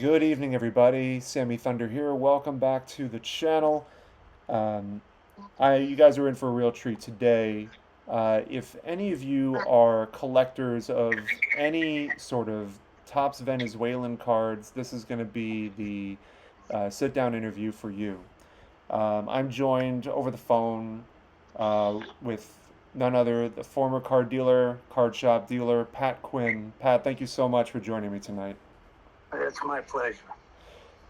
Good evening, everybody. Sammy Thunder here. Welcome back to the channel. Um, you guys are in for a real treat today. If any of you are collectors of any sort of Topps Venezuelan cards, this is going to be the sit-down interview for you. I'm joined over the phone with none other the former card dealer, card shop dealer, Pat Quinn. Pat, thank you so much for joining me tonight. It's my pleasure.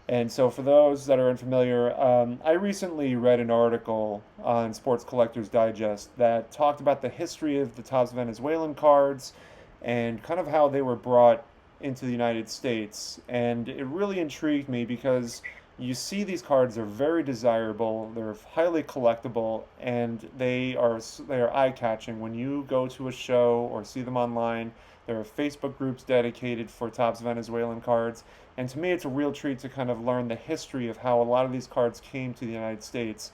And so, for those that are unfamiliar, I recently read an article on Sports Collectors Digest that talked about the history of the Topps Venezuelan cards and kind of how they were brought into the United States. And it really intrigued me because you see these cards are very desirable, they're highly collectible, and they are eye-catching. When you go to a show or see them online, there are Facebook groups dedicated for Topps Venezuelan cards. And to me, it's a real treat to kind of learn the history of how a lot of these cards came to the United States.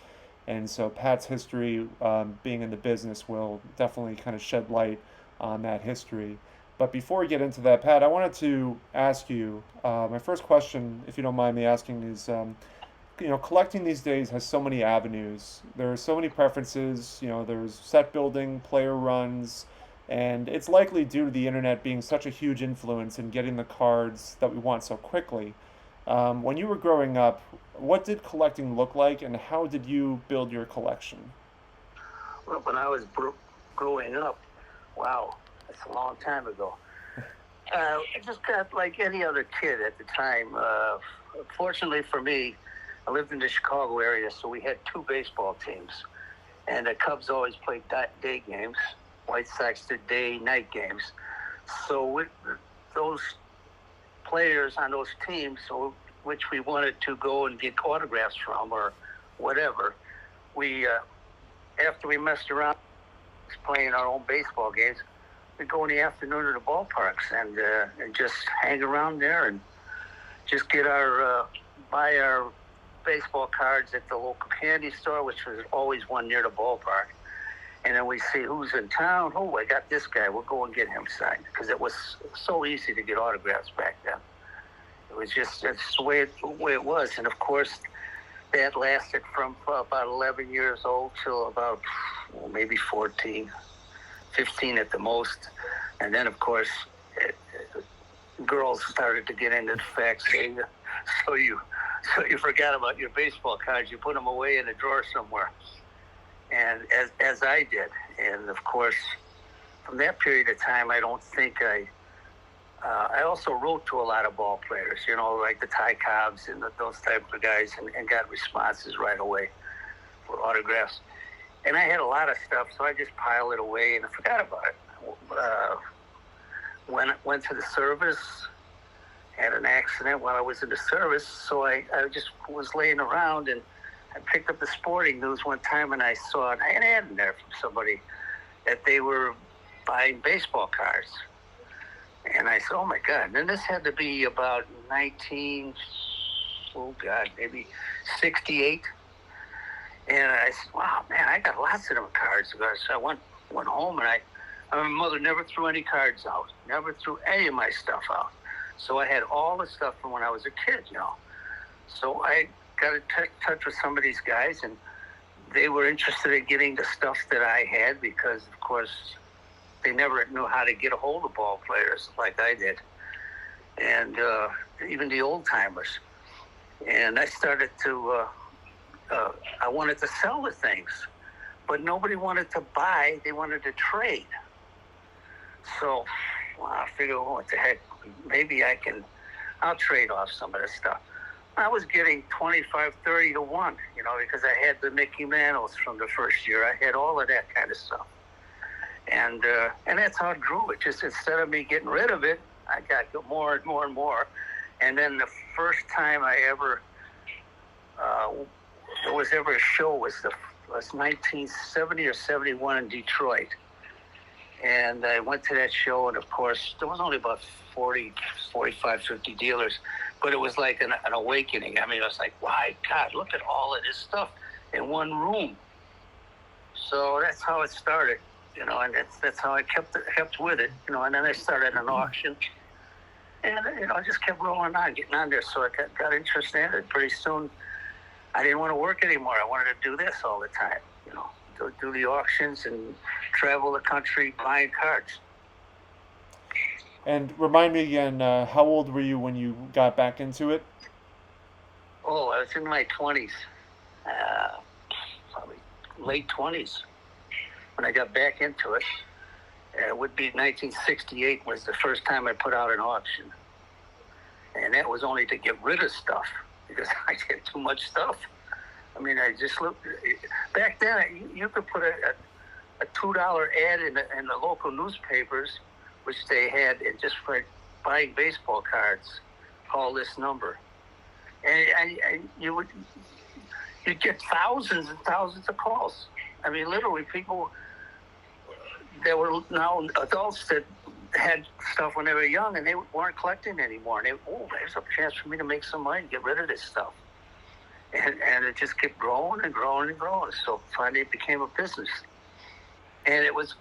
And so Pat's history, being in the business, will definitely kind of shed light on that history. But before we get into that, Pat, I wanted to ask you, my first question, if you don't mind me asking, is, collecting these days has so many avenues. There are so many preferences. There's set building, player runs, and it's likely due to the internet being such a huge influence in getting the cards that we want so quickly. When you were growing up, what did collecting look like, and how did you build your collection? Well, when I was growing up, wow, that's a long time ago. I just got like any other kid at the time. Fortunately for me, I lived in the Chicago area, so we had two baseball teams. And the Cubs always played day games. White Sox did day-night games. So with those players on those teams, which we wanted to go and get autographs from or whatever, we after we messed around playing our own baseball games, we'd go in the afternoon to the ballparks and just hang around there and just get our buy our baseball cards at the local candy store, which was always one near the ballpark. And then we see who's in town. Oh, I got this guy. We'll go and get him signed because it was so easy to get autographs back then. It was just that's the way it was. And of course, that lasted from about 11 years old till about maybe 14, 15 at the most. And then, of course, girls started to get into the fact, so you forgot about your baseball cards. You put them away in a drawer somewhere. And as I did, and of course, from that period of time, I don't think I also wrote to a lot of ball players, like the Ty Cobbs and those type of guys, and got responses right away for autographs. And I had a lot of stuff, so I just piled it away and I forgot about it. Went to the service, had an accident while I was in the service, so I just was laying around and I picked up the Sporting News one time and I saw an ad in there from somebody that they were buying baseball cards. And I said, oh my God. And then this had to be about maybe 68. And I said, wow, man, I got lots of them cards. So I went home and my mother never threw any cards out, never threw any of my stuff out. So I had all the stuff from when I was a kid, So I got in touch with some of these guys, and they were interested in getting the stuff that I had because, of course, they never knew how to get a hold of ball players like I did, and even the old timers. And I started to, I wanted to sell the things, but nobody wanted to buy. They wanted to trade. So I figured, well, what the heck, maybe I'll trade off some of this stuff. I was getting 25, 30 to 1, because I had the Mickey Mantles from the first year. I had all of that kind of stuff. And that's how it grew. It just, instead of me getting rid of it, I got more and more and more. And then the first time I ever, there was ever a show was 1970 or 71 in Detroit. And I went to that show, and of course, there was only about 40, 45, 50 dealers, but it was like an awakening. I mean, I was like, my God, look at all of this stuff in one room. So that's how it started, and that's how I kept with it, and then I started an auction, And, I just kept rolling on, getting on there. So I got interested in it. Pretty soon, I didn't want to work anymore. I wanted to do this all the time, do the auctions and travel the country buying cards. And remind me again, how old were you when you got back into it? Oh, I was in my 20s, probably late 20s when I got back into it. It would be 1968 was the first time I put out an auction. And that was only to get rid of stuff because I had too much stuff. I mean, I just looked. Back then, you could put a $2 ad in the local newspapers, which they had just for buying baseball cards. Call this number. And you'd get thousands and thousands of calls. I mean, literally, people that were now adults that had stuff when they were young and they weren't collecting anymore. And there's a chance for me to make some money, get rid of this stuff. And it just kept growing and growing and growing. So finally it became a business. And it was,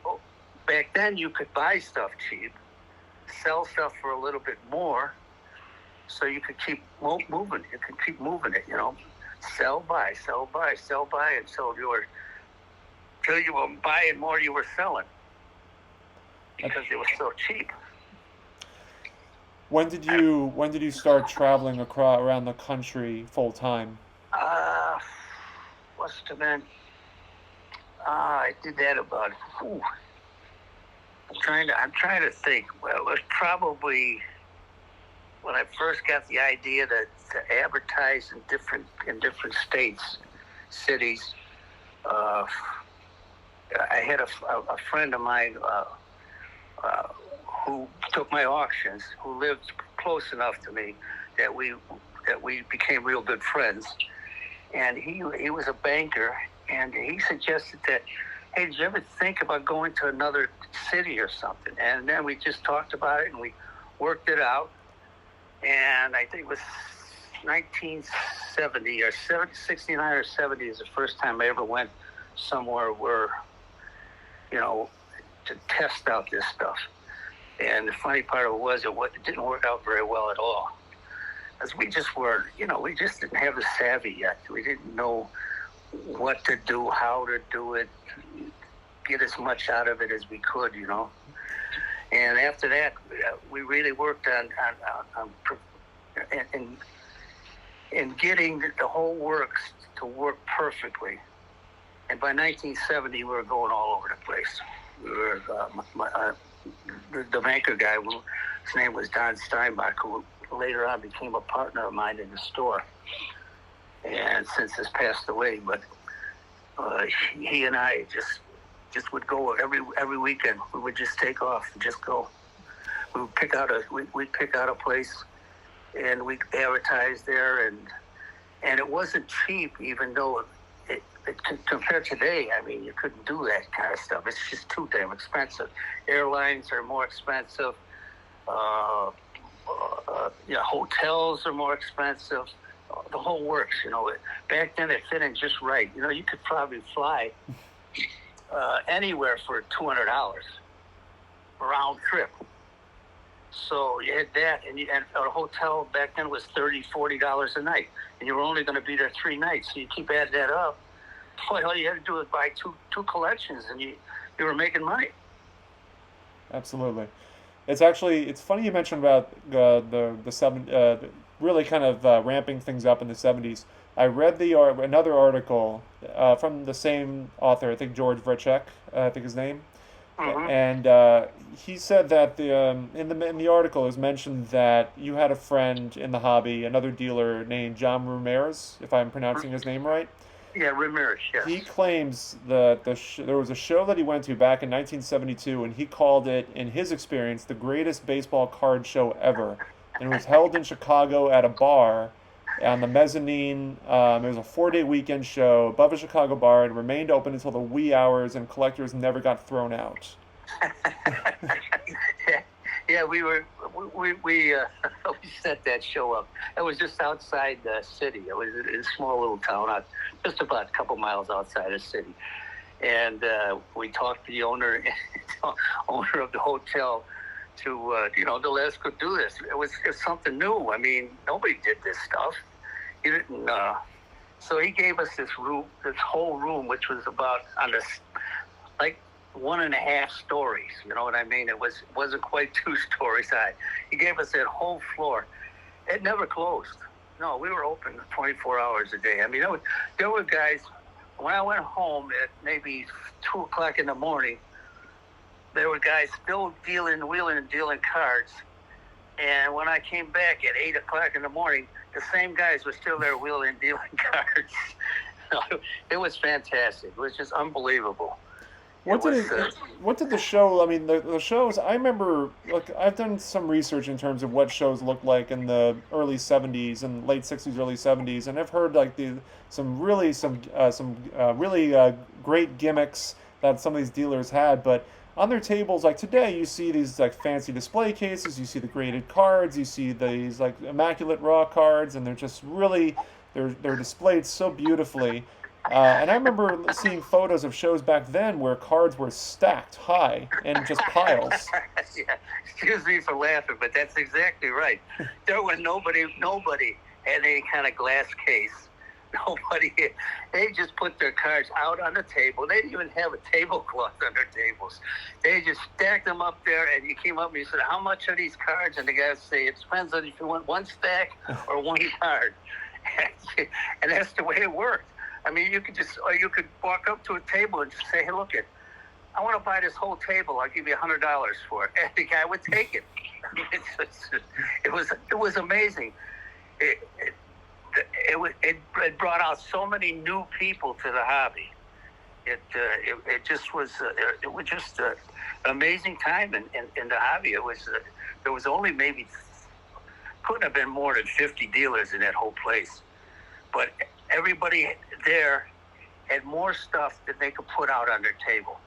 back then you could buy stuff cheap, sell stuff for a little bit more, so you could keep moving. You could keep moving it, Sell, buy, sell, buy, sell, buy, until till you were buying more you were selling. Because it was so cheap. When did you start traveling around the country full time? Must have been. I did that about. I'm trying to think. Well, it was probably when I first got the idea to advertise in different states, cities. I had a friend of mine who took my auctions, who lived close enough to me that we became real good friends. And he was a banker, and he suggested that, hey, did you ever think about going to another city or something? And then we just talked about it, and we worked it out. And I think it was 1970 or 69 or 70 is the first time I ever went somewhere where, to test out this stuff. And the funny part of it didn't work out very well at all. Because we just weren't, we just didn't have the savvy yet. We didn't know what to do, how to do it, get as much out of it as we could, And after that, we really worked on getting the whole works to work perfectly. And by 1970, we were going all over the place. We were the banker guy, his name was Don Steinbach, who later on became a partner of mine in the store, and since has passed away. But he and I just would go every weekend. We would just take off and just go. We would pick out a place, and we advertised there, and it wasn't cheap, even though it compared to today, I mean, you couldn't do that kind of stuff. It's just too damn expensive. Airlines are more expensive. Hotels are more expensive. The whole works, Back then it fit in just right. You could probably fly anywhere for $200 round trip. So you had that, and a hotel back then was $30-$40 a night, and you were only going to be there 3 nights. So you keep adding that up. Boy, all you had to do was buy two collections, and you were making money. Absolutely. It's funny you mentioned about really kind of ramping things up in the 70s. I read another article from the same author, I think George Vrechek, I think his name, Mm-hmm. and he said that in the article it was mentioned that you had a friend in the hobby, another dealer named John Ramirez, if I'm pronouncing his name right. Yeah, Ramirez, yes. He claims that there was a show that he went to back in 1972, and he called it, in his experience, the greatest baseball card show ever. And it was held in Chicago at a bar on the mezzanine. It was a 4-day weekend show above a Chicago bar, and remained open until the wee hours, and collectors never got thrown out. Yeah, we set that show up. It was just outside the city. It was in a small little town, just about a couple miles outside the city. And we talked to the owner of the hotel to let us go do this. It was something new. I mean, nobody did this stuff. He didn't. So he gave us this whole room, which was about on this like 1.5 stories. You know what I mean? Wasn't quite 2 stories high. He gave us that whole floor. It never closed. No, we were open 24 hours a day. I mean, there were guys. When I went home at maybe 2 o'clock in the morning, there were guys still wheeling and dealing cards. And when I came back at 8 o'clock in the morning, the same guys were still there wheeling and dealing cards. It was fantastic. It was just unbelievable. What did the show? I mean, the shows. I remember. Look, I've done some research in terms of what shows looked like in the early '70s and late '60s, early '70s, and I've heard like some really great gimmicks that some of these dealers had. But on their tables, like today, you see these like fancy display cases. You see the graded cards. You see these like immaculate raw cards, and they're just really they're displayed so beautifully. And I remember seeing photos of shows back then where cards were stacked high in just piles. Yeah, excuse me for laughing, but that's exactly right. There was nobody had any kind of glass case. Nobody. They just put their cards out on the table. They didn't even have a tablecloth on their tables. They just stacked them up there, and you came up and you said, "How much are these cards?" And the guy would say, "It depends on if you want one stack or one card." And that's the way it worked. I mean, you could walk up to a table and just say, "Hey, look it, I want to buy this whole table. I'll give you $100 for it." And the guy would take it. It was amazing. It brought out so many new people to the hobby. It just was an amazing time in the hobby. There was only maybe couldn't have been more than 50 dealers in that whole place, but everybody there had more stuff that they could put out on their table.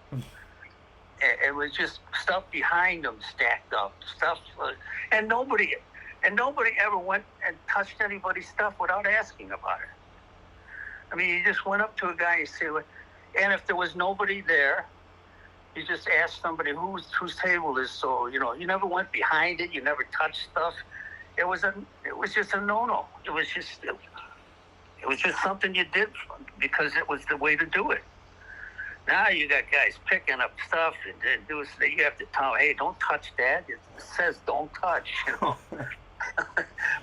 It was just stuff behind them stacked up, and nobody ever went and touched anybody's stuff without asking about it. I mean, you just went up to a guy and say, and if there was nobody there, you just asked somebody whose table is. So you never went behind it. You never touched stuff. It was just a no-no. It was just something you did because it was the way to do it. Now you got guys picking up stuff and do. You have to tell them, "Hey, don't touch that. It says don't touch."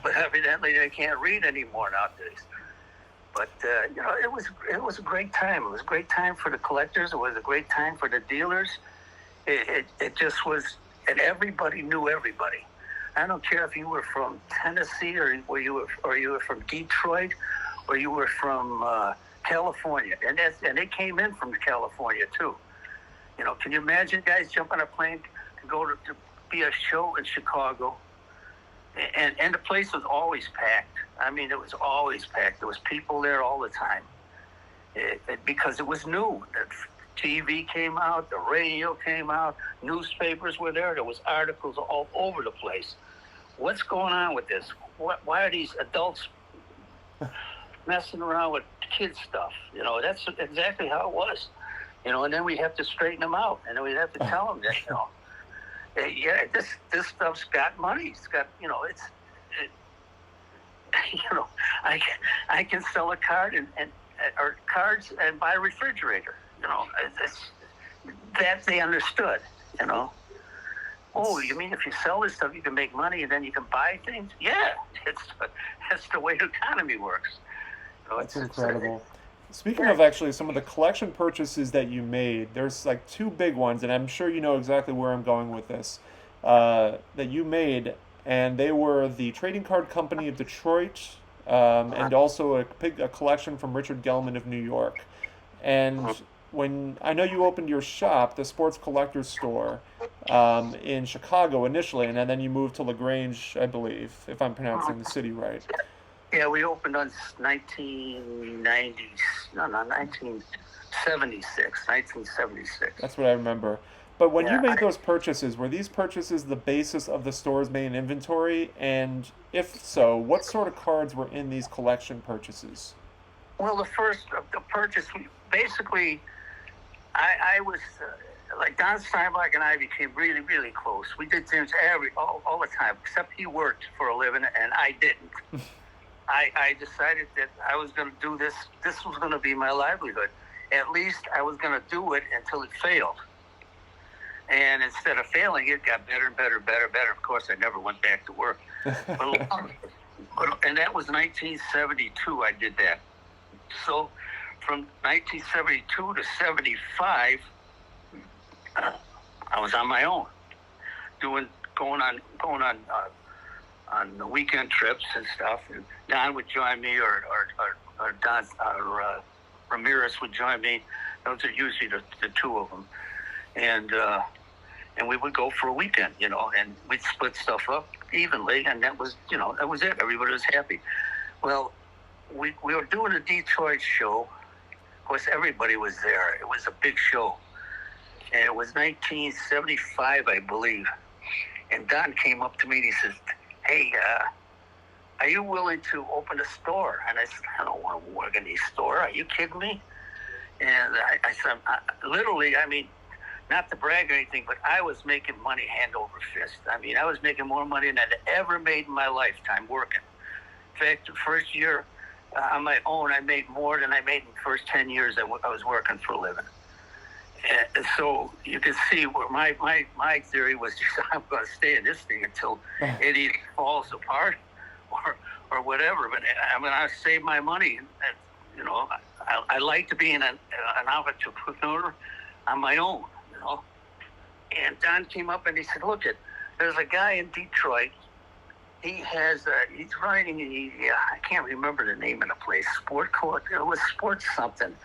But evidently they can't read anymore nowadays. But it was a great time. It was a great time for the collectors. It was a great time for the dealers. It just was, and everybody knew everybody. I don't care if you were from Tennessee or you were from Detroit or you were from California, and they came in from California too. Can you imagine guys jump on a plane to go to be a show in Chicago, and the place was always packed. I mean, it was always packed. There was people there all the time, because it was new. The TV came out, the radio came out, newspapers were there. There was articles all over the place. What's going on with this? Why are these adults messing around with kids stuff? That's exactly how it was. And then we have to straighten them out, and then we have to tell them that, yeah, this stuff's got money. It's got, I can sell a card or cards and buy a refrigerator. That they understood. Oh, you mean if you sell this stuff, you can make money and then you can buy things? Yeah, that's the way the economy works. That's incredible. Speaking of actually some of the collection purchases that you made, there's like 2 big ones, and I'm sure you know exactly where I'm going with this, that you made, and they were the Trading Card Company of Detroit, and also a collection from Richard Gelman of New York. And when I know you opened your shop, the Sports Collectors Store, in Chicago initially, and then you moved to LaGrange, I believe, if I'm pronouncing the city right. Yeah, we opened on 1976. That's what I remember. But when you made those purchases, were these purchases the basis of the store's main inventory? And if so, what sort of cards were in these collection purchases? Well, the purchase, basically, I was like Don Steinbach and I became really, really close. We did things all the time, except he worked for a living and I didn't. I decided that I was going to do this. This was going to be my livelihood. At least I was going to do it until it failed. And instead of failing, it got better and better, better, better. Of course, I never went back to work. And that was 1972. I did that. So from 1972 to 75, I was on my own, going on the weekend trips and stuff. And Don would join me, or Ramirez would join me. Those are usually the two of them, and we would go for a weekend, and we'd split stuff up evenly, and that was it. Everybody was happy. Well, we were doing a Detroit show. Of course, everybody was there. It was a big show, and it was 1975, I believe. And Don came up to me and he says, "Hey, are you willing to open a store?" And I said, "I don't want to work in a store. Are you kidding me?" And I said, literally, I mean, not to brag or anything, but I was making money hand over fist. I mean, I was making more money than I'd ever made in my lifetime working. In fact, the first year on my own, I made more than I made in the first 10 years I was working for a living. And so you can see where my theory was just, I'm going to stay in this thing until it either falls apart or whatever. But I'm going to save my money. And, I like to be an entrepreneur on my own, And Don came up and he said, "Look, there's a guy in Detroit. He's writing, I can't remember the name of the place, sport something.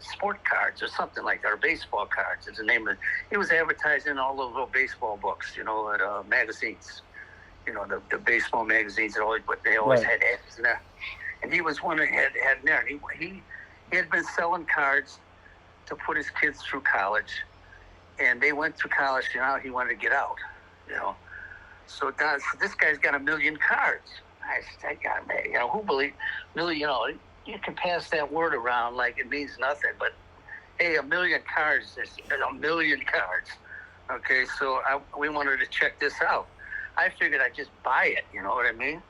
Sport cards or something like that, or baseball cards is the name of it. He was advertising all those little baseball books, at magazines, the baseball magazines, but they always had ads in there. And he was one that had in there. And he had been selling cards to put his kids through college, and they went through college, and now he wanted to get out, So this guy's got 1 million cards. I said, who believes million? You can pass that word around like it means nothing, but hey, 1 million cards is 1 million cards. Okay, so we wanted to check this out. I figured I'd just buy it, you know what I mean?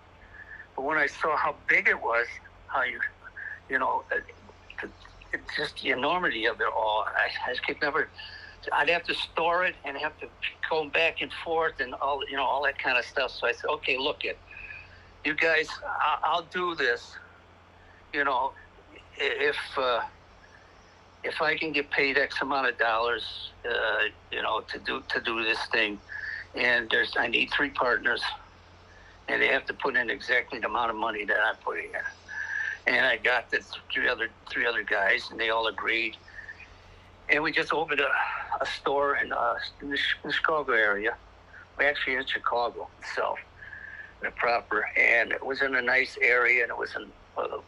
But when I saw how big it was, how it's just the enormity of it all, I just could never. I'd have to store it and have to go back and forth and all that kind of stuff. So I said, okay, look you guys, I'll do this. If I can get paid X amount of dollars, to do this thing, and I need 3 partners, and they have to put in exactly the amount of money that I'm putting in. And I got the three other guys, and they all agreed. And we just opened a store in the Chicago area. We're actually in Chicago itself, the proper, and it was in a nice area, and it was in a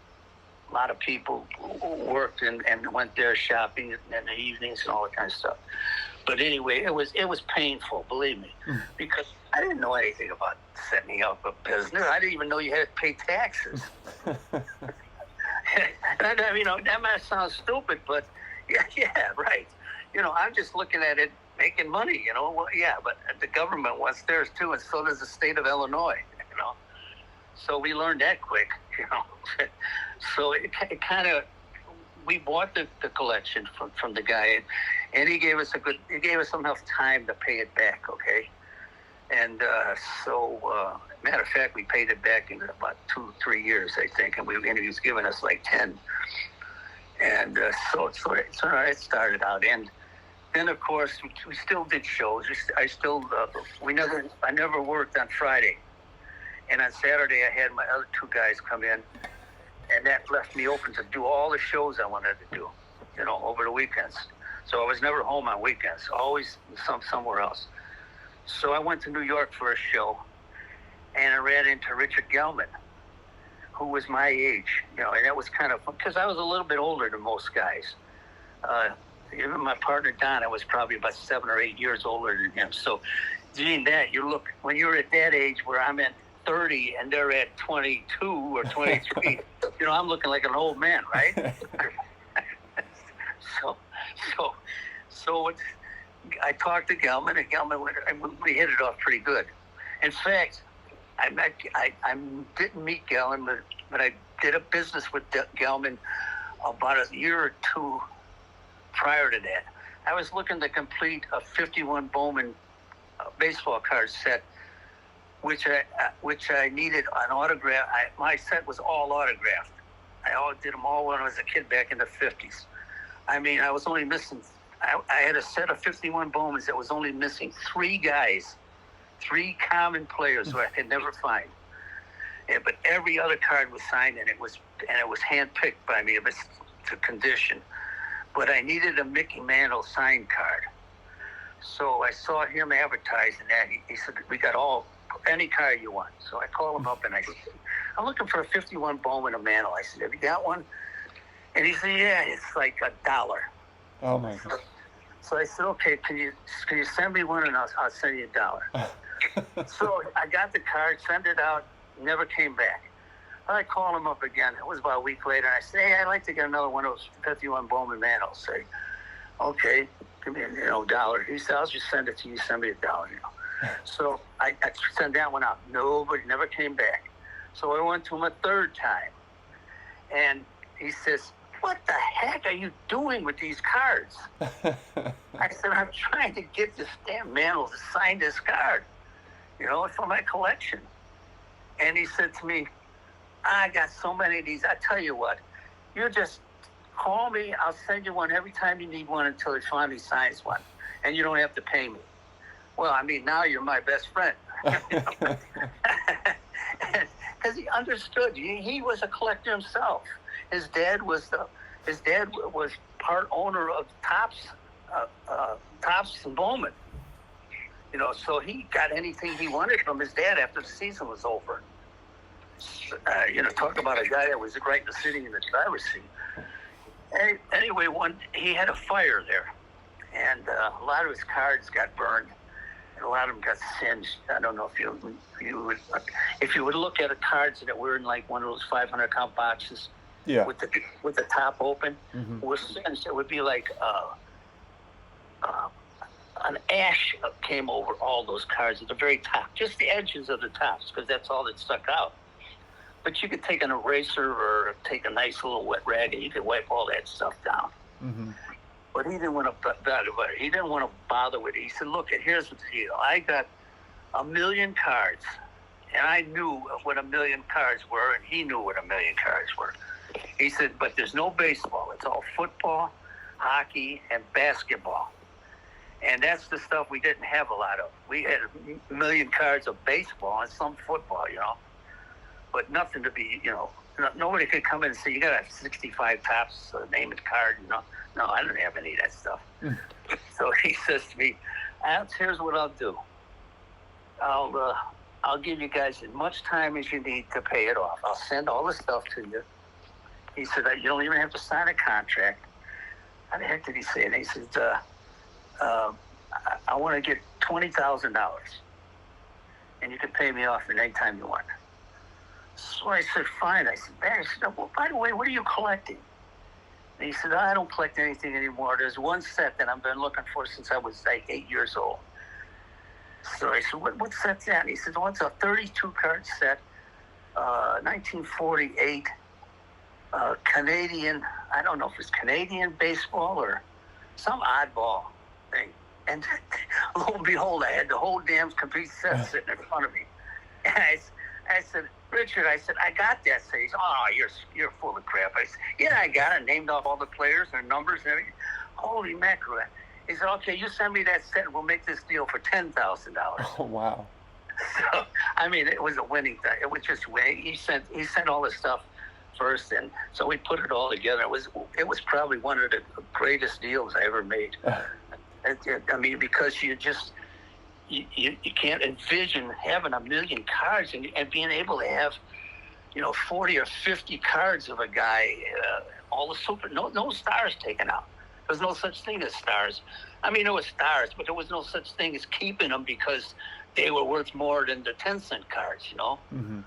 lot of people worked and went there shopping in the evenings and all that kind of stuff. But anyway, it was painful, believe me, because I didn't know anything about setting up a business. I didn't even know you had to pay taxes. That might sound stupid, but yeah, right. I'm just looking at it making money, Well, yeah, but the government wants theirs too, and so does the state of Illinois, So we learned that quick, So it kind of, we bought the collection from the guy, and he gave us enough time to pay it back, okay? And matter of fact, we paid it back in about 2-3 years, I think, and he was giving us like 10. And so it started out, and then of course we still did shows. I never worked on Friday, and on Saturday I had my other 2 guys come in, and that left me open to do all the shows I wanted to do, over the weekends. So I was never home on weekends, always somewhere else. So I went to New York for a show, and I ran into Richard Gelman, who was my age, and that was kind of fun, because I was a little bit older than most guys. Even my partner, Don, I was probably about 7 or 8 years older than him. So doing that, when you're at that age where I'm at 30 and they're at 22 or 23, I'm looking like an old man, right? So I talked to Gelman, and Gelman we hit it off pretty good. In fact, I didn't meet Gelman, but I did a business with Gelman about a year or two prior to that. I was looking to complete a 51 Bowman baseball card set, which I needed an autograph. My set was all autographed. I did them all when I was a kid back in the 50s. I mean, I was only missing. I had a set of 51 Bowmans that was only missing 3 guys, 3 common players who I could never find. But every other card was signed, and it was handpicked by me to condition. But I needed a Mickey Mantle signed card. So I saw him advertising that. He said, "We got any card you want." So I called him up and I said, "I'm looking for a 51 Bowman of Mantle." I said, "Have you got one?" And he said, "Yeah, it's like $1." Oh my God. So I said, "Okay, can you send me one and I'll send you $1." So I got the card, sent it out, never came back. I called him up again. It was about a week later. I said, "Hey, I'd like to get another one of those 51 Bowman Mantles." Say, "Okay, give me $1." He said, "I'll just send it to you. Send me $1." So I sent that one out. Nobody never came back. So I went to him a third time, and he says, "What the heck are you doing with these cards?" I said, "I'm trying to get this damn Mantle to sign this card, for my collection." And he said to me, "I got so many of these. I tell you what, you just call me. I'll send you one every time you need one until he finally signs one, and you don't have to pay me." Well, I mean, now you're my best friend. Because he understood. He was a collector himself. His dad was part owner of Topps and Bowman. So he got anything he wanted from his dad after the season was over. Talk about a guy that was right sitting in the driver's seat. Anyway, he had a fire there, and a lot of his cards got burned, and a lot of them got singed. I don't know if you would look at the cards that were in like one of those 500 count boxes, Yeah. with the top open, was singed. It would be like an ash came over all those cards at the very top, just the edges of the tops, because that's all that stuck out. But you could take an eraser or take a nice little wet rag and you could wipe all that stuff down. Mm-hmm. But he didn't want to bother with it. He said, "Look, here's the deal. I got 1,000,000 cards." And I knew what 1,000,000 cards were, and he knew what 1,000,000 cards were. He said, "But there's no baseball. It's all football, hockey, and basketball." And that's the stuff we didn't have a lot of. We had 1,000,000 cards of baseball and some football, but nothing to be, nobody could come in and say, "You got to have 65 Topps name and card." No, I didn't have any of that stuff. So he says to me, "Here's what I'll do. I'll give you guys as much time as you need to pay it off. I'll send all the stuff to you." He said, "You don't even have to sign a contract." How the heck did he say it? He said, I want to get $20,000, and you can pay me off at any time you want." So I said, "Fine." I said, "Man," I said, "Well, by the way, what are you collecting?" And he said, "I don't collect anything anymore. There's one set that I've been looking for since I was like 8 years old." So I said, what set's that? And he said, "Well, it's a 32-card set, 1948, Canadian. I don't know if it's Canadian baseball or some oddball thing." And lo and behold, I had the whole damn complete set sitting in front of me. And I said, "Richard," I said, "I got that." So he said, "Oh, you're full of crap." I said, "Yeah, I got it. Named off all the players, their numbers, and everything." Holy mackerel. He said, "Okay, you send me that set and we'll make this deal for $10,000. Oh, wow. So, I mean, it was a winning thing. It was just winning. He sent all the stuff first, and so we put it all together. It was probably one of the greatest deals I ever made. I mean, because you can't envision having 1,000,000 cards and being able to have, 40 or 50 cards of a guy, all the no stars taken out. There's no such thing as stars. I mean, there were stars, but there was no such thing as keeping them because they were worth more than the 10-cent cards, Mm-hmm.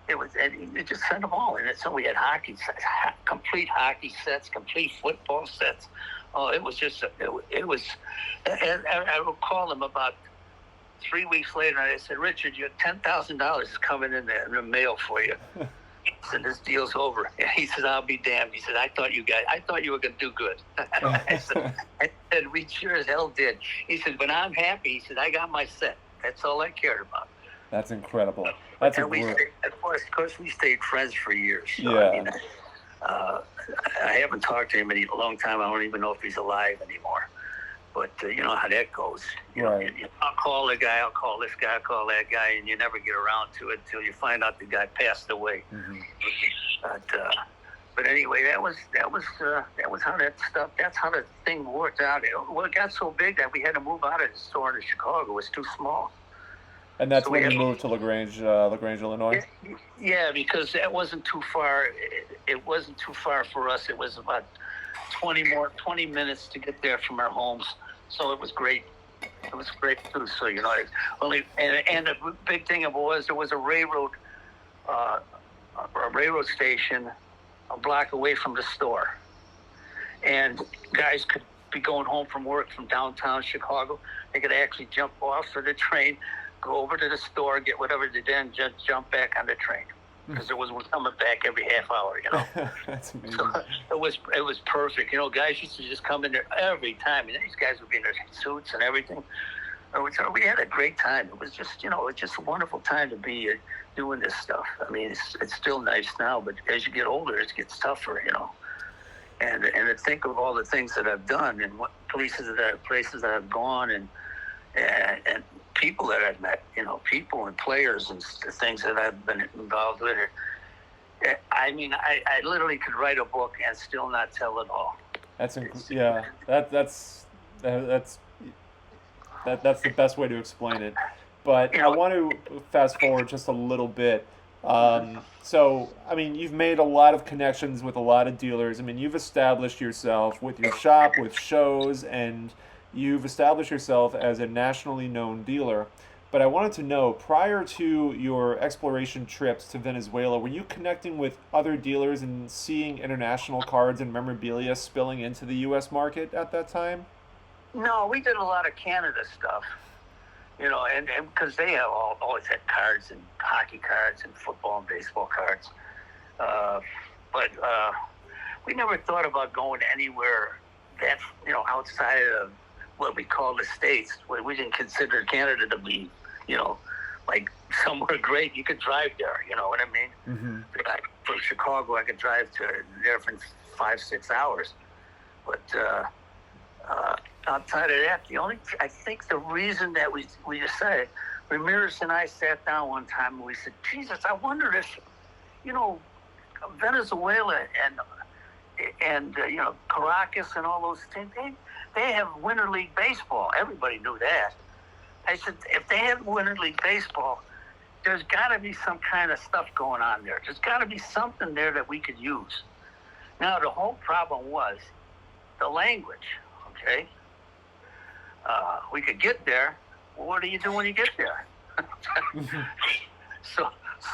It just sent them all in it. So we had hockey sets, complete hockey sets, complete football sets, Oh, it was just, it was, and I recall him about 3 weeks later, and I said, Richard, your $10,000 is coming in the mail for you. He said, this deal's over. And he said, I'll be damned. He said, I thought you were going to do good. I said, we sure as hell did. He said, but I'm happy. He said, I got my set. That's all I cared about. That's incredible. Of course, we stayed friends for years. So, yeah. I mean, I haven't talked to him in a long time. I don't even know if he's alive anymore. But you know how that goes. Right. I'll call the guy, I'll call this guy, I'll call that guy, and you never get around to it until you find out the guy passed away. Mm-hmm. But anyway, that was how that stuff. That's how the thing worked out. It got so big that we had to move out of the store in Chicago. It was too small. And that's when you moved to LaGrange, Illinois? Yeah, because that wasn't too far. It wasn't too far for us. It was about 20 minutes to get there from our homes. So it was great. It was great too. So and the big thing was there was a railroad station a block away from the store, and guys could be going home from work from downtown Chicago. They could actually jump off of the train, go over to the store, get whatever they did, and just jump back on the train. Because there was one coming back every half hour, That's amazing. So it was perfect. Guys used to just come in there every time. And these guys would be in their suits and everything. We had a great time. It was just, it's just a wonderful time to be doing this stuff. I mean, it's still nice now, but as you get older, it gets tougher, And to think of all the things that I've done and what places that I've gone and people that I've met, people and players and things that I've been involved with. I mean, I literally could write a book and still not tell it all. That's the best way to explain it. But I want to fast forward just a little bit. So, I mean, you've made a lot of connections with a lot of dealers. I mean, you've established yourself with your shop, with shows, and you've established yourself as a nationally known dealer. But I wanted to know, prior to your exploration trips to Venezuela, were you connecting with other dealers and seeing international cards and memorabilia spilling into the U.S. market at that time? No, we did a lot of Canada stuff, and because they have always had cards and hockey cards and football and baseball cards. But we never thought about going anywhere that, outside of what we call the States. We didn't consider Canada to be, like somewhere great. You could drive there, you know what I mean? Mm-hmm. From Chicago, I could drive to there for 5-6 hours. But outside of that, I think the reason that we decided, Ramirez and I sat down one time and we said, Jesus, I wonder if, Venezuela and Caracas and all those things, they have Winter League Baseball. Everybody knew that. I said, if they have Winter League Baseball, there's got to be some kind of stuff going on there. There's got to be something there that we could use. Now, the whole problem was the language, okay? We could get there. Well, what do you do when you get there?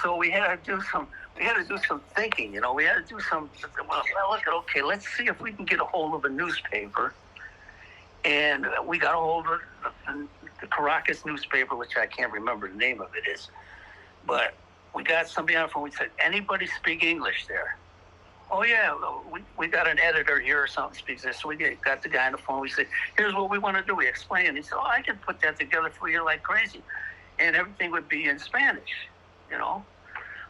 So we had to do some thinking, We had to do some, okay, let's see if we can get a hold of a newspaper. And we got a hold of the Caracas newspaper, which I can't remember the name of it is. But we got somebody on the phone. We said, anybody speak English there? Oh, yeah, we got an editor here or something speaks this. So we got the guy on the phone. We said, here's what we want to do. We explained. He said, I can put that together for you like crazy. And everything would be in Spanish,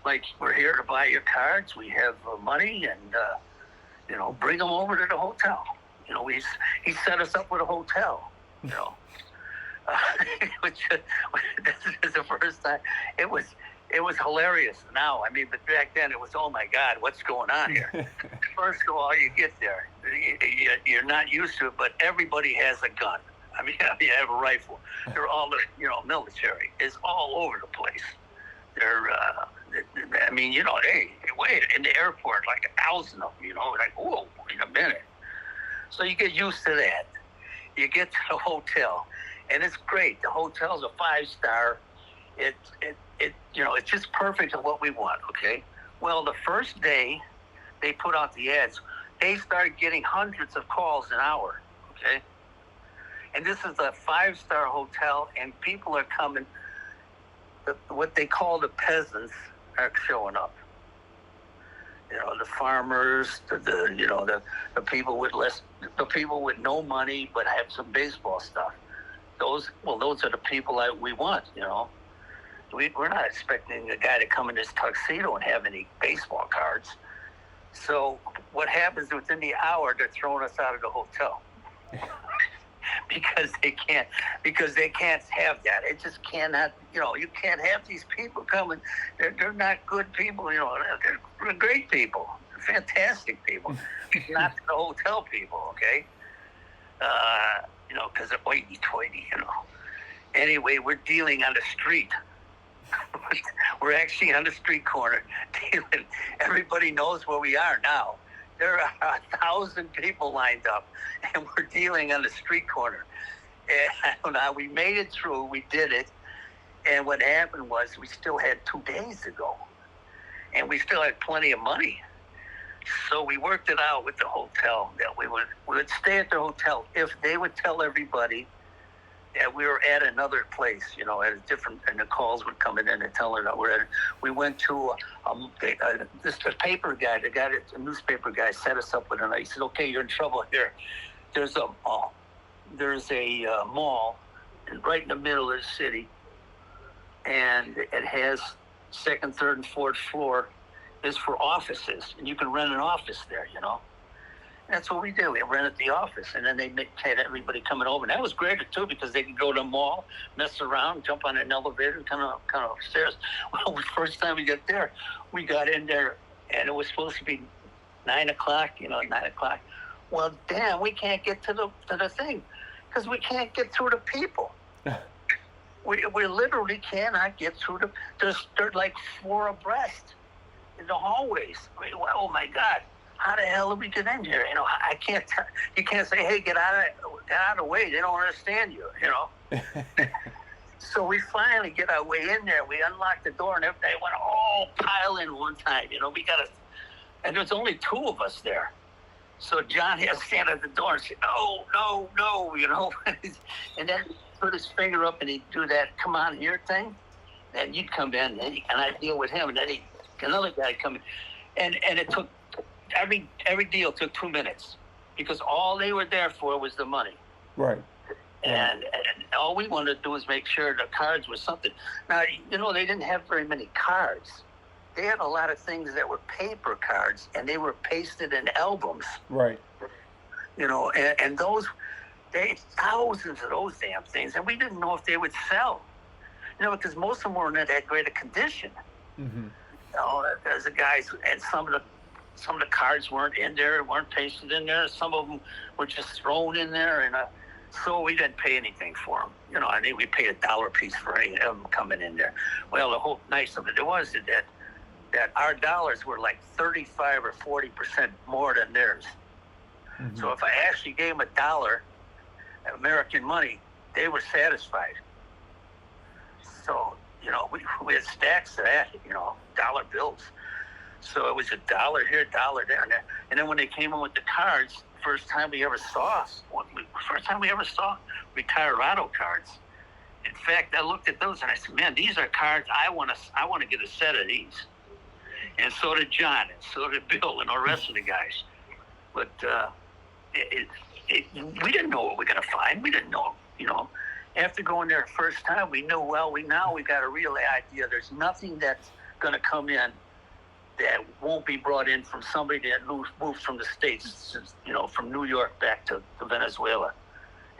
Like, we're here to buy your cards. We have money and, bring them over to the hotel. He set us up with a hotel, which this is the first time. It was hilarious now. I mean, but back then it was, oh my God, what's going on here? First of all, you get there, you're not used to it, but everybody has a gun. I mean, you have a rifle. They're all, military. It's all over the place. They're, they wait in the airport, like 1,000 of them, like, whoa, wait a minute. So you get used to that. You get to the hotel, and it's great. The hotel's a 5-star. It's just perfect at what we want, okay? Well, the first day they put out the ads, they started getting hundreds of calls an hour. Okay, and this is a 5-star hotel, and people are coming. What they call the peasants are showing up. The farmers, the people with the people with no money but have some baseball stuff. Those are the people that we want. We're not expecting a guy to come in his tuxedo and have any baseball cards. So what happens within the hour, they're throwing us out of the hotel. because they can't have that. It just cannot. You can't have these people coming. They're not good people. They're great people, fantastic people, not the hotel people. Okay, because they're hoity-toity. Anyway, we're dealing on the street. We're actually on the street corner dealing. Everybody knows where we are now. There are 1,000 people lined up, and we're dealing on the street corner. And we made it through. We did it. And what happened was we still had 2 days to go, and we still had plenty of money. So we worked it out with the hotel that we would stay at the hotel if they would tell everybody that we were at another place, at a different, and the calls would come in and tell her that we're at. We went to this paper guy, the newspaper guy, set us up with he said, "Okay, you're in trouble here. There's a mall right in the middle of the city, and it has second, third, and fourth floor is for offices, and you can rent an office there, That's what we did. We rented the office, and then they had everybody coming over. And that was great, too, because they could go to the mall, mess around, jump on an elevator, and come upstairs. Well, the first time we got there, we got in there, and it was supposed to be 9 o'clock, 9 o'clock. Well, damn, we can't get to the thing because we can't get through the people. we literally cannot get through they're like 4 abreast in the hallways. Oh, my God. How the hell did we get in here? I can't. You can't say, "Hey, get out of the way." They don't understand you. So we finally get our way in there. We unlocked the door, and they went all pile in one time. And there's only 2 of us there. So John has to stand at the door and say, "No, no," and then put his finger up and he'd do that "come on here" thing. And you'd come in and I'd deal with him, and then another guy come in, and it took. Every deal took 2 minutes because all they were there for was the money. Right. And all we wanted to do was make sure the cards were something. Now, they didn't have very many cards. They had a lot of things that were paper cards, and they were pasted in albums. Right. And those, thousands of those damn things, and we didn't know if they would sell. Because most of them weren't in that great a condition. Mm-hmm. There's the guys, and some of the cards weren't in there, weren't pasted in there. Some of them were just thrown in there, and so we didn't pay anything for them. I think we paid $1 a piece for any of them coming in there. Well, the whole nice of it was that our dollars were like 35 or 40% more than theirs. Mm-hmm. So if I actually gave them $1, American money, they were satisfied. So we had stacks of that, dollar bills. So it was $1 here, $1 there, and then when they came in with the cards, first time we ever saw retirado cards. In fact, I looked at those and I said, "Man, these are cards I want to get a set of these." And so did John, and so did Bill, and the rest of the guys. But we didn't know what we were going to find. We didn't know, After going there the first time, we knew. Well, we got a real idea. There's nothing that's going to come in that won't be brought in from somebody that moved from the States, from New York back to Venezuela,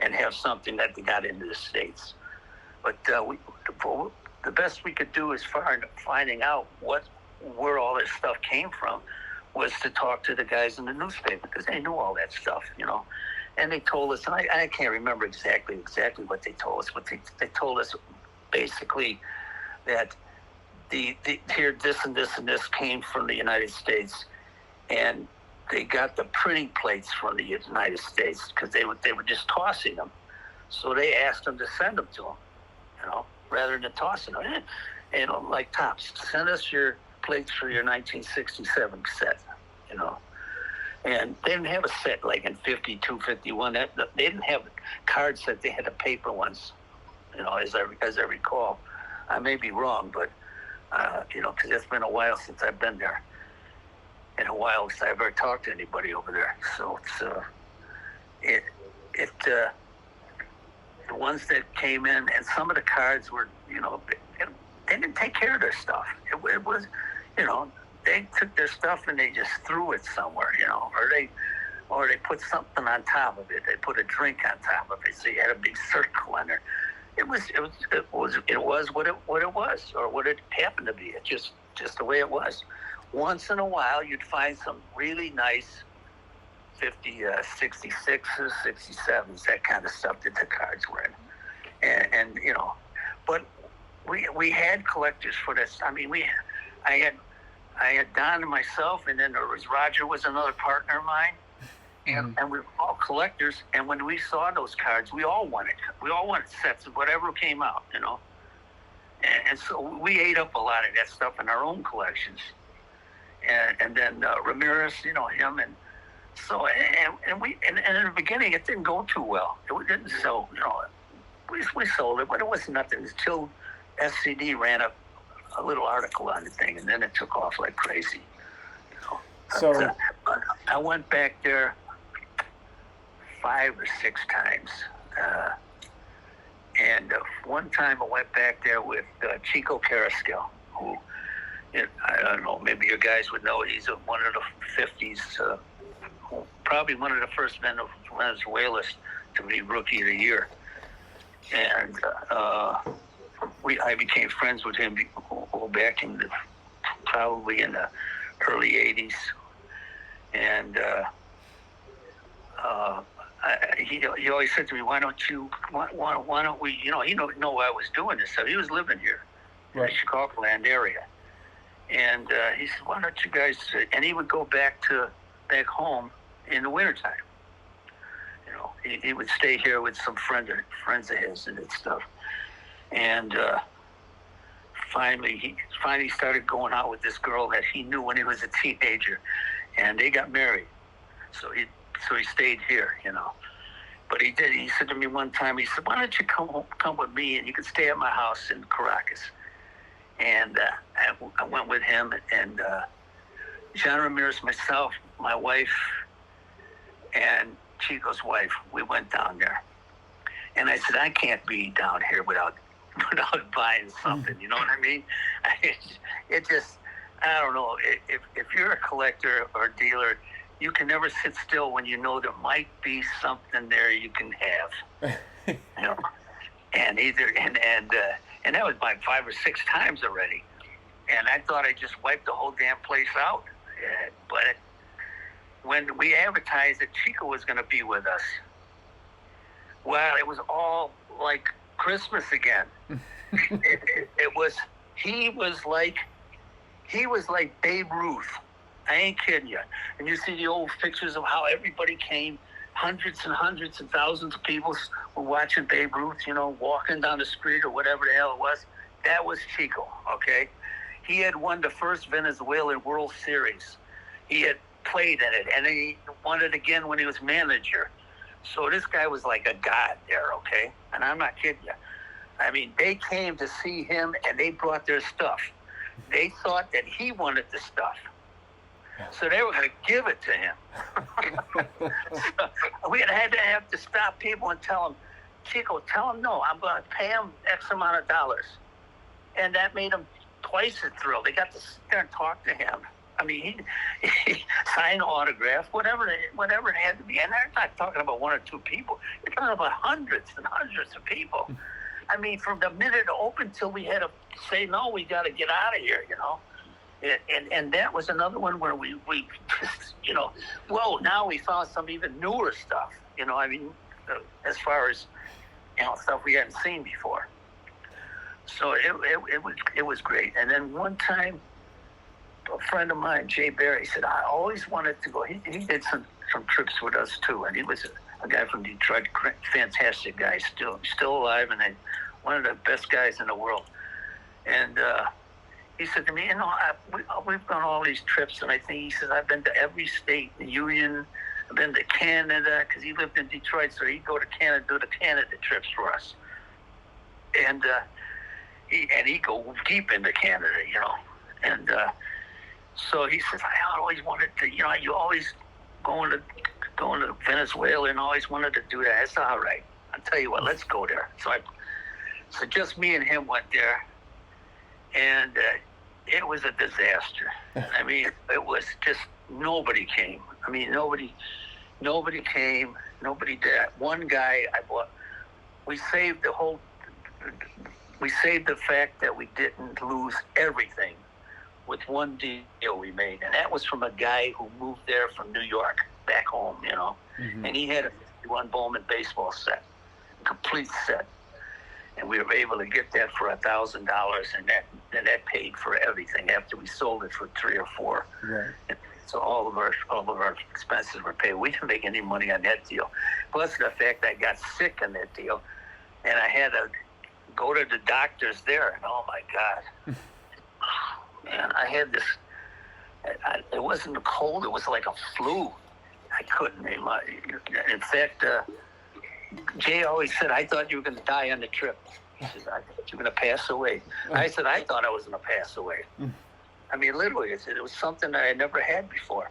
and have something that they got into the States. But the best we could do as far as finding out where all this stuff came from was to talk to the guys in the newspaper, because they knew all that stuff, And they told us, and I can't remember exactly what they told us, but they told us basically that here this and this and this came from the United States, and they got the printing plates from the United States because they were just tossing them. So they asked them to send them to them, rather than tossing them. And like Tops, send us your plates for your 1967 set, And they didn't have a set like in 52, 51. They didn't have card set. They had the paper ones, as I recall. I may be wrong, but, because it's been a while since I've been there. In a while since I've ever talked to anybody over there. So it's, the ones that came in, and some of the cards were, they didn't take care of their stuff. It was, they took their stuff and they just threw it somewhere, or they put something on top of it. They put a drink on top of it, so you had a big circle on there. It was what it was, or what it happened to be. It just the way it was. Once in a while, you'd find some really nice 66s, 67s, that kind of stuff that the cards were in, and but we had collectors for this. I mean, I had Don and myself, and then there was Roger was another partner of mine, and we were all collectors. And when we saw those cards, we all wanted sets of whatever came out, and so we ate up a lot of that stuff in our own collections. And then Ramirez, him, and so and in the beginning it didn't go too well. It didn't sell, we sold it, but it was nothing until SCD ran a little article on the thing, and then it took off like crazy. So I went back there 5 or 6 times, and one time I went back there with Chico Carrasquel, who. I don't know, maybe you guys would know, he's one of the 50s, probably one of the first Venezuelans to be Rookie of the Year. And I became friends with him back probably in the early 80s. And he always said to me, why don't we, he didn't know I was doing this. So he was living here in the Chicagoland area. And he said, why don't you guys, and he would go back home in the wintertime. He would stay here with some friends of his and stuff. And finally, he started going out with this girl that he knew when he was a teenager, and they got married. So he stayed here, But he said to me one time, he said, why don't you come with me, and you can stay at my house in Caracas. And I went with him, and John Ramirez, myself, my wife, and Chico's wife. We went down there, and I said, I can't be down here without buying something. You know what I mean? It just, I don't know. If you're a collector or dealer, you can never sit still when you know there might be something there you can have. And that was like 5 or 6 times already. And I thought I just wiped the whole damn place out. But when we advertised that Chico was going to be with us, well, it was all like Christmas again. He was like Babe Ruth. I ain't kidding you. And you see the old pictures of how everybody came. Hundreds and hundreds and thousands of people were watching Babe Ruth, walking down the street or whatever the hell it was. That was Chico, okay? He had won the first Venezuelan World Series. He had played in it, and he won it again when he was manager. So this guy was like a god there, okay? And I'm not kidding you. I mean, they came to see him, and they brought their stuff. They thought that he wanted the stuff. So they were going to give it to him. So we had to stop people and tell them, Chico, tell him no, I'm going to pay him X amount of dollars. And that made him twice as thrilled. They got to sit there and talk to him. I mean, he signed an autograph, whatever it had to be. And they're not talking about 1 or 2 people. You're talking about hundreds and hundreds of people. I mean, from the minute it opened till we had to say, no, we got to get out of here, And that was another one where we whoa, now we found some even newer stuff, as far as, stuff we hadn't seen before. So it was great. And then one time, a friend of mine, Jay Barry, said, I always wanted to go. He did some trips with us too, and he was a guy from Detroit, fantastic guy, still alive, and one of the best guys in the world. And he said to me, we've done all these trips, and I think he says I've been to every state in the Union. I've been to Canada because he lived in Detroit, so he'd go to Canada, do the Canada trips for us, and he'd go deep into Canada, and so he says I always wanted to, you always going to Venezuela and always wanted to do that. I said, all right, I'll tell you what, let's go there. So just me and him went there, and it was a disaster. I mean, it was just nobody came. I mean, nobody came. Nobody did. One guy I bought. We saved the fact that we didn't lose everything with one deal we made, and that was from a guy who moved there from New York back home, Mm-hmm. and he had a 51 Bowman baseball set, complete set. And we were able to get that for $1,000, and that paid for everything after we sold it for $3 or $4. Right. And so all of our expenses were paid. We didn't make any money on that deal. Plus the fact I got sick on that deal, and I had to go to the doctors there. And oh my God, man, I had this. It wasn't a cold; it was like a flu. I couldn't. In fact. Jay always said, I thought you were going to die on the trip. He said, I thought you were going to pass away. I said, I thought I was going to pass away. I mean, literally, it was something that I never had before.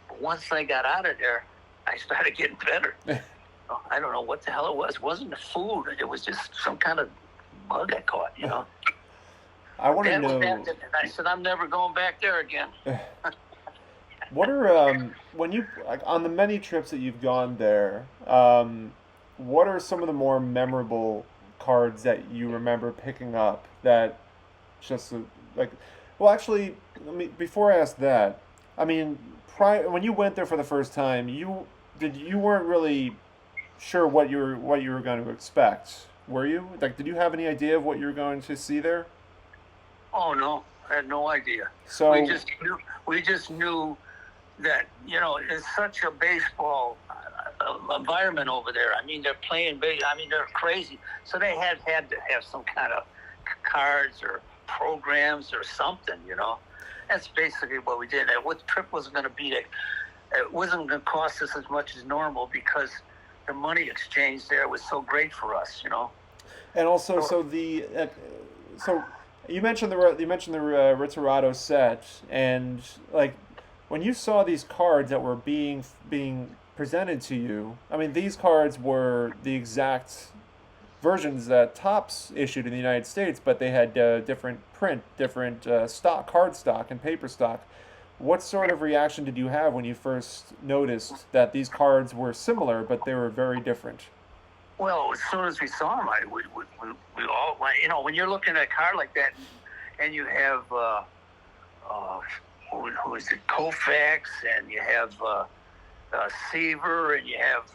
But once I got out of there, I started getting better. I don't know what the hell it was. It wasn't the food. It was just some kind of bug I caught, I want to know. And I said, I'm never going back there again. What are when you on the many trips that you've gone there? What are some of the more memorable cards that you remember picking up that just like? Well, actually, before I ask that, I mean, when you went there for the first time, you weren't really sure what you were going to expect, were you? Like, did you have any idea of what you were going to see there? Oh no, I had no idea. So we just knew that it's such a baseball environment over there. I mean, they're playing big. I mean, they're crazy. So they had to have some kind of cards or programs or something. That's basically what we did. And what the trip wasn't going to be, it wasn't going to cost us as much as normal because the money exchange there was so great for us. And also, so you mentioned the Ritorado set, and like when you saw these cards that were being presented to you, I mean, these cards were the exact versions that Topps issued in the United States, but they had different print, different card stock, and paper stock. What sort of reaction did you have when you first noticed that these cards were similar, but they were very different? Well, as soon as we saw them, we all, when you're looking at a card like that, and you have who is it, Koufax, and you have Seaver, and you have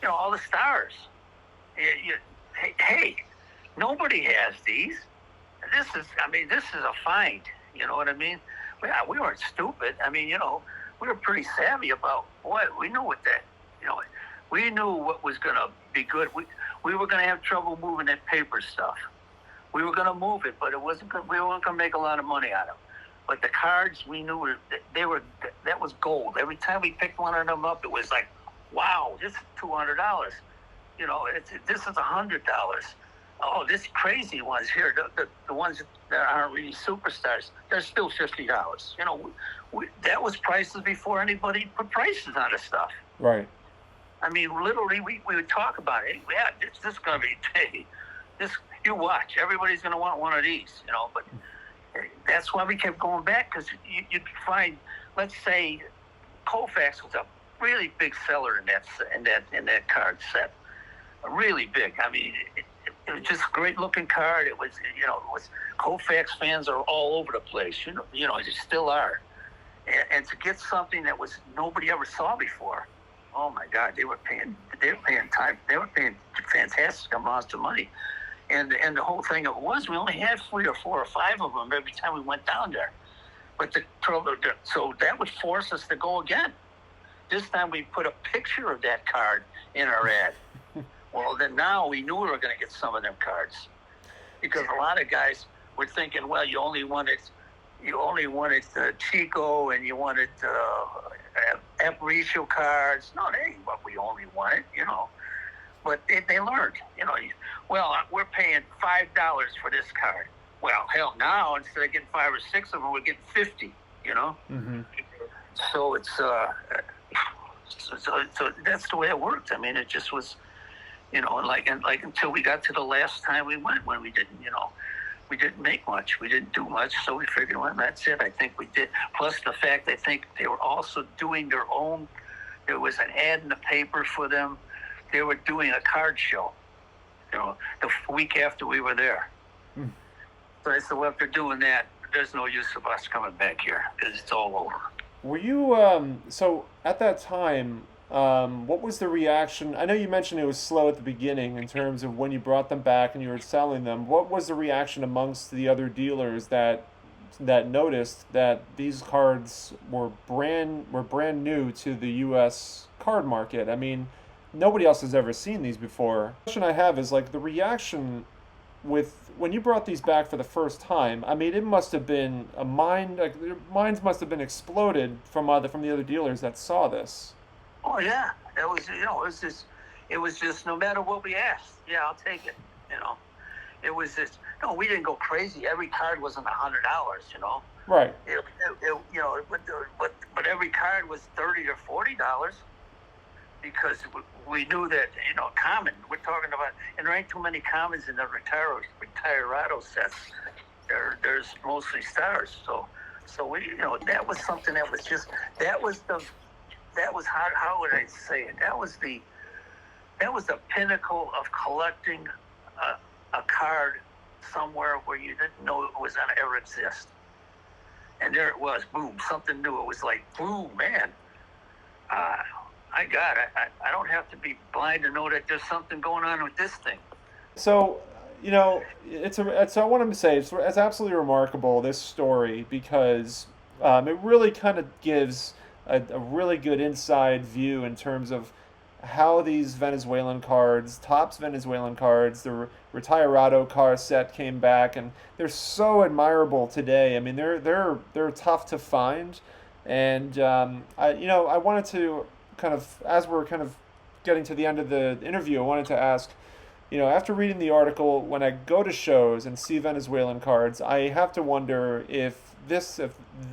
all the stars. Hey, nobody has these. This is a find. You know what I mean? We weren't stupid. I mean, we were pretty savvy about what we knew what that. We knew what was going to be good. We were going to have trouble moving that paper stuff. We were going to move it, but we weren't going to make a lot of money on them. But the cards, we knew that was gold. Every time we picked one of them up, it was like, wow, this is $200. This is $100. Oh, this crazy ones here, the ones that aren't really superstars, they're still $50. That was prices before anybody put prices on the stuff. Right. I mean, literally, we would talk about it. Yeah, this is going to be paid. You watch. Everybody's going to want one of these, But that's why we kept going back, because you'd find, let's say, Koufax was a really big seller in that card set. Really big. I mean, it was just a great looking card. It was, Koufax fans are all over the place. They still are. And to get something that was nobody ever saw before. Oh my God, they were paying fantastic amounts of money, and the whole thing we only had 3 or 4 or 5 of them every time we went down there, but so that would force us to go again. This time we put a picture of that card in our ad. Well, then now we knew we were going to get some of them cards, because a lot of guys were thinking, well, you only wanted you only wanted Chico and you wanted Aparicio cards. No, that ain't what we only wanted, you know. But they learned, you know. Well, we're paying $5 for this card. Well, hell, now instead of getting 5 or 6 of them, we're getting 50. You know. Mm-hmm. So it's so that's the way it worked. I mean, it just was, you know, and like until we got to the last time we went, when we didn't, you know, we didn't make much, we didn't do much, so we figured, well, that's it. I think we did. Plus the fact, I think they were also doing their own. There was an ad in the paper for them. They were doing a card show, you know, the week after we were there. Mm. So I said, well, if they're doing that, there's no use of us coming back here because it's all over. Were you, so at that time, what was the reaction? I know you mentioned it was slow at the beginning in terms of when you brought them back and you were selling them. What was the reaction amongst the other dealers that noticed that these cards were brand new to the U.S. card market? I mean, nobody else has ever seen these before. The question I have is like the reaction with when you brought these back for the first time. I mean, it must have been a mind, like their minds must have been exploded from the other dealers that saw this. Oh yeah, it was, you know, it was just no matter what we asked, yeah, I'll take it. You know, it was just, no, we didn't go crazy. Every card wasn't $100, you know. Right. You know, but every card was $30 to $40 because we knew that, you know, common. We're talking about, and there ain't too many commons in the retirado sets. There's mostly stars. So we, you know, that was something that was just, that was how would I say it? That was the pinnacle of collecting a card somewhere where you didn't know it was going to ever exist. And there it was, boom, something new. It was like, boom, man. I don't have to be blind to know that there's something going on with this thing. So, you know, I want to say it's absolutely remarkable, this story, because it really kind of gives a really good inside view in terms of how these Venezuelan cards, Topps Venezuelan cards, the Retirado card set came back, and they're so admirable today. I mean, they're tough to find, and I wanted to kind of, as we're kind of getting to the end of the interview, I wanted to ask, you know, after reading the article, when I go to shows and see Venezuelan cards, I have to wonder if this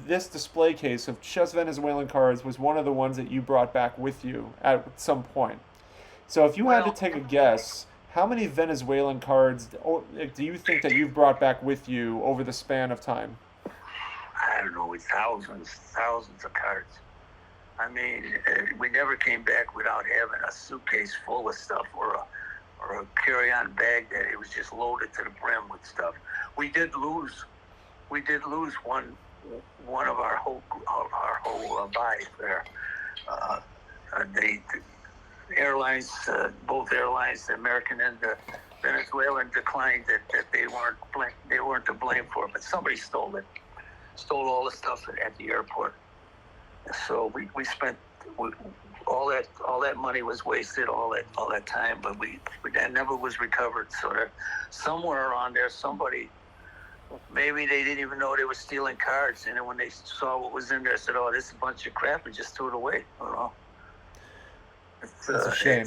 display case of just Venezuelan cards was one of the ones that you brought back with you at some point. So if you had to take a guess, how many Venezuelan cards do you think that you've brought back with you over the span of time? I don't know, thousands of cards. I mean, we never came back without having a suitcase full of stuff or a carry-on bag that it was just loaded to the brim with stuff. We did lose one of our whole buys there. The airlines, both airlines, the American and the Venezuelan, declined that they weren't to blame for it, but somebody stole all the stuff at the airport. So we spent all that money was wasted, all that time, but that never was recovered. So there, somewhere around there, somebody, maybe they didn't even know they were stealing cards, and then when they saw what was in there, said, "Oh, this is a bunch of crap," and just threw it away. You know, That's a shame.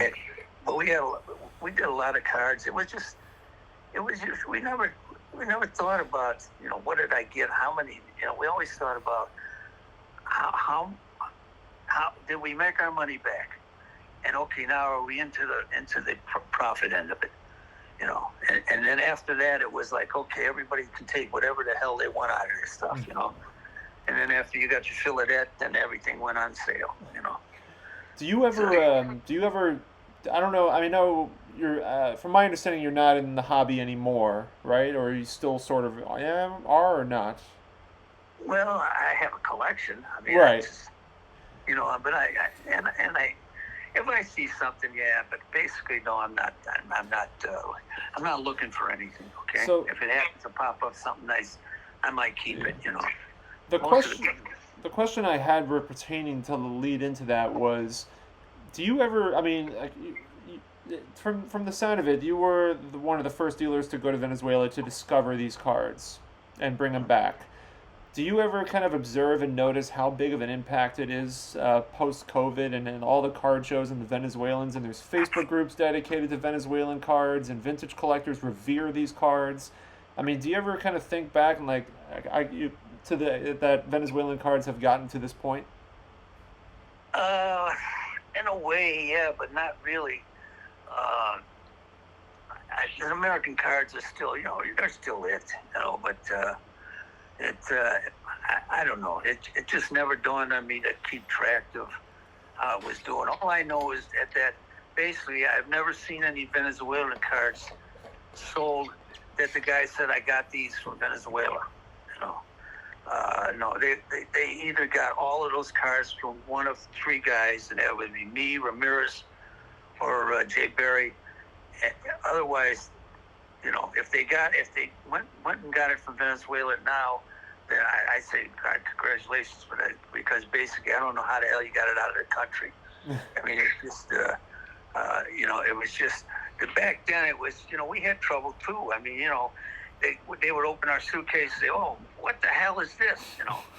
But we did a lot of cards. It was just we never thought about, you know, what did I get, how many. You know, we always thought about how did we make our money back, and okay, now are we into the profit end of it, you know, and then after that it was like, okay, everybody can take whatever the hell they want out of this stuff, you know, and then after you got your fill of that, then everything went on sale, you know. Do you ever I don't know, I mean, no, you're from my understanding you're not in the hobby anymore, right? Or are you still sort of are or not? Well, I have a collection. I mean, right. You know, but I if I see something, yeah. But basically, no, I'm not looking for anything. Okay. So, if it happens to pop up something nice, I might keep it. You know. The question I had pertaining to the lead into that was, do you ever? I mean, like, from the sound of it, you were one of the first dealers to go to Venezuela to discover these cards and bring them back. Do you ever kind of observe and notice how big of an impact it is post-COVID and all the card shows and the Venezuelans, and there's Facebook groups dedicated to Venezuelan cards, and vintage collectors revere these cards. I mean, do you ever kind of think back and like to the that Venezuelan cards have gotten to this point? Uh, in a way, yeah, but not really. Uh, the American cards are still, they're still it, but I don't know. It just never dawned on me to keep track of how it was doing. All I know is that basically I've never seen any Venezuelan cards sold that the guy said I got these from Venezuela. You know, no, they either got all of those cards from one of three guys, and that would be me, Ramirez, or Jay Berry. Otherwise, if they went and got it from Venezuela now, then I say, God, congratulations for that, because basically I don't know how the hell you got it out of the country. I mean, it's just, it was just, back then it was, we had trouble too. I mean, they would open our suitcase and say, oh, what the hell is this?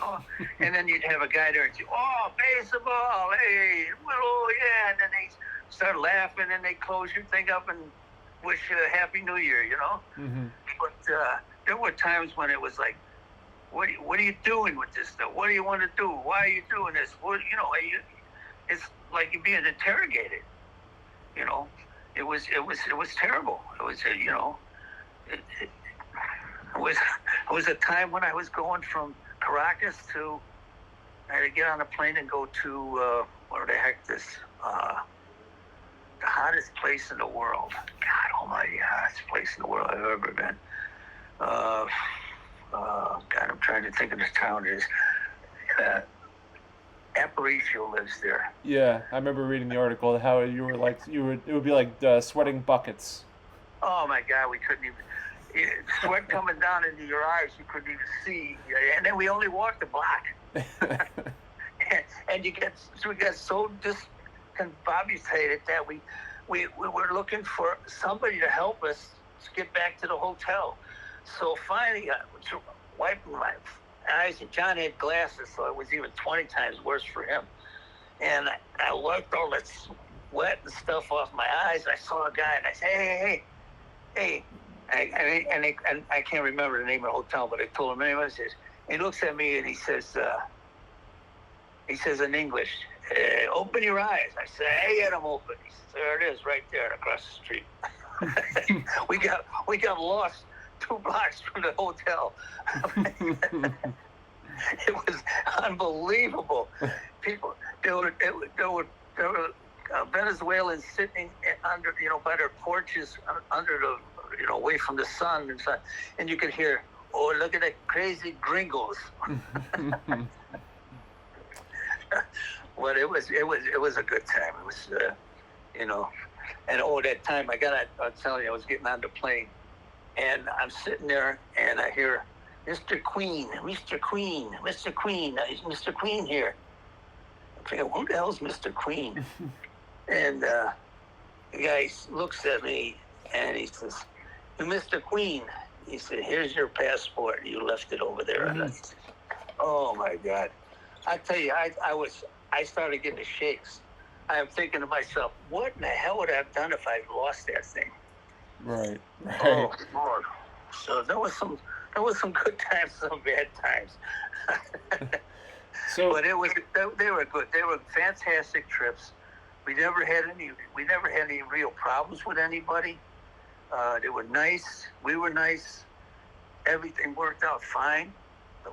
Oh. And then you'd have a guy there and say, oh, baseball, hey, well, yeah. And then they start laughing and they close your thing up and wish you a Happy New Year, Mm-hmm. But there were times when it was like, what are you doing with this stuff? What do you want to do? Why are you doing this? It's like you're being interrogated. It was terrible. It was it was a time when I was going from Caracas I had to get on a plane and go to where the heck the hottest place in the world. God almighty, hottest place in the world I've ever been. God, I'm trying to think of the town it is. Aparicio lives there. Yeah, I remember reading the article how you were like it would be like sweating buckets. Oh my God, we couldn't even. Sweat coming down into your eyes, you couldn't even see. And then we only walked a block. and we got so discombobulated that we were looking for somebody to help us get back to the hotel. So finally, wiping my eyes, and John had glasses, so it was even 20 times worse for him. And I wiped all that sweat and stuff off my eyes. I saw a guy, and I said, hey. And I can't remember the name of the hotel, but I told him anyway. He looks at me and he says in English, open your eyes. I said, hey, get them open. He says, there it is, right there, across the street. we got lost 2 blocks from the hotel. It was unbelievable. People, there were Venezuelans sitting under, by their porches under the, away from the sun and you could hear, oh, look at that crazy gringos. But it was a good time. It was, and that time I'm telling you, I was getting on the plane, and I'm sitting there, and I hear, Mr. Queen, Mr. Queen, Mr. Queen, is Mr. Queen here? I'm thinking, who the hell's Mr. Queen? And the guy looks at me, and he says, Mr. Queen, he said, here's your passport. You left it over there. Mm-hmm. Oh, my God. I tell you, I started getting the shakes. I'm thinking to myself, what in the hell would I have done if I lost that thing? Right. Oh, Lord. So there was some good times, some bad times. But they were good. They were fantastic trips. We never had any real problems with anybody. They were nice. We were nice. Everything worked out fine.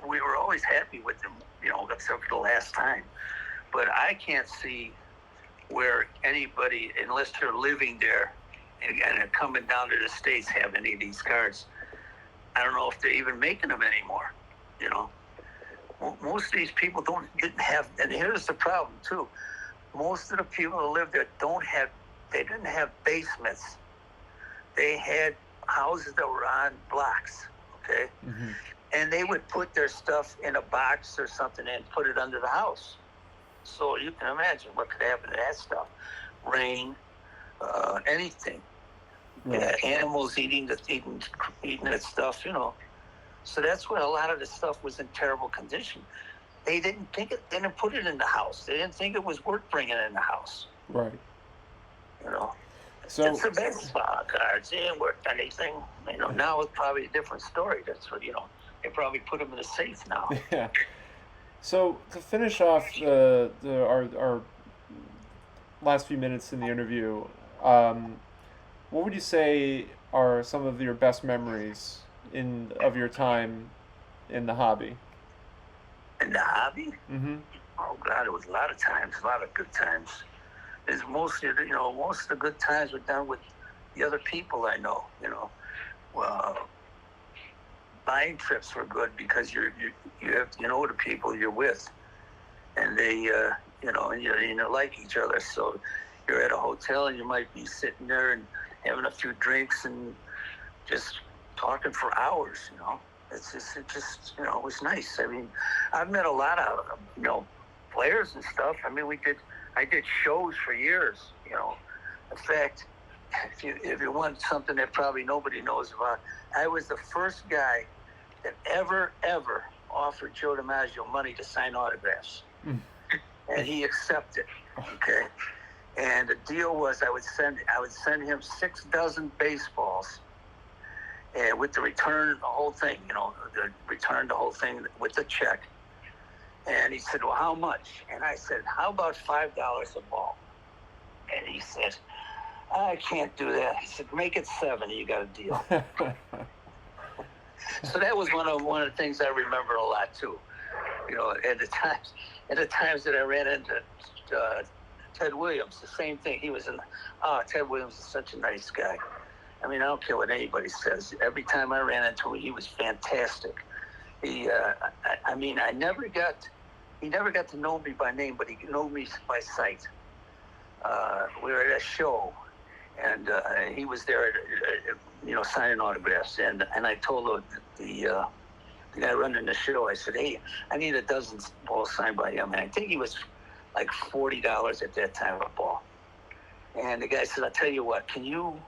We were always happy with them, except for the last time. But I can't see where anybody, unless they're living there and coming down to the States, have any of these cards. I don't know if they're even making them anymore. Most of these people didn't have, and here's the problem too. Most of the people who live there didn't have basements. They had houses that were on blocks, okay? Mm-hmm. And they would put their stuff in a box or something and put it under the house. So you can imagine what could happen to that stuff. Rain, anything. Right. Animals eating that stuff, So that's why a lot of the stuff was in terrible condition. They didn't put it in the house. They didn't think it was worth bringing in the house. Right. You know, So it's the baseball cards. They didn't worth anything. Now it's probably a different story. That's what they probably put them in a safe now. yeah. So to finish off our last few minutes in the interview, what would you say are some of your best memories of your time in the hobby? In the hobby, Mm-hmm. oh God, it was a lot of times, a lot of good times. It's mostly, most of the good times were done with the other people I know. Well, buying trips were good because you know the people you're with, and they and you like each other. So you're at a hotel and you might be sitting there and having a few drinks and just talking for hours. It was nice. I mean, I've met a lot of players and stuff. I mean, I did shows for years. In fact, if you want something that probably nobody knows about, I was the first guy that ever offered Joe DiMaggio money to sign autographs, and he accepted. Okay, and the deal was I would send him 6 dozen baseballs, and with the return the whole thing, the whole thing with the check. And he said, "Well, how much?" And I said, "How about $5 a ball?" And he said, "I can't do that." He said, "Make it 7. You got a deal." So that was one of the things I remember a lot too. At the times that I ran into Ted Williams, the same thing. He was Ted Williams is such a nice guy. I mean, I don't care what anybody says. Every time I ran into him, he was fantastic. He never got to know me by name, but he knew me by sight. We were at a show, and he was there, signing autographs. And I told the guy running the show, I said, "Hey, I need a dozen balls signed by him." And I think he was like $40 at that time a ball. And the guy said, "I'll tell you what, can you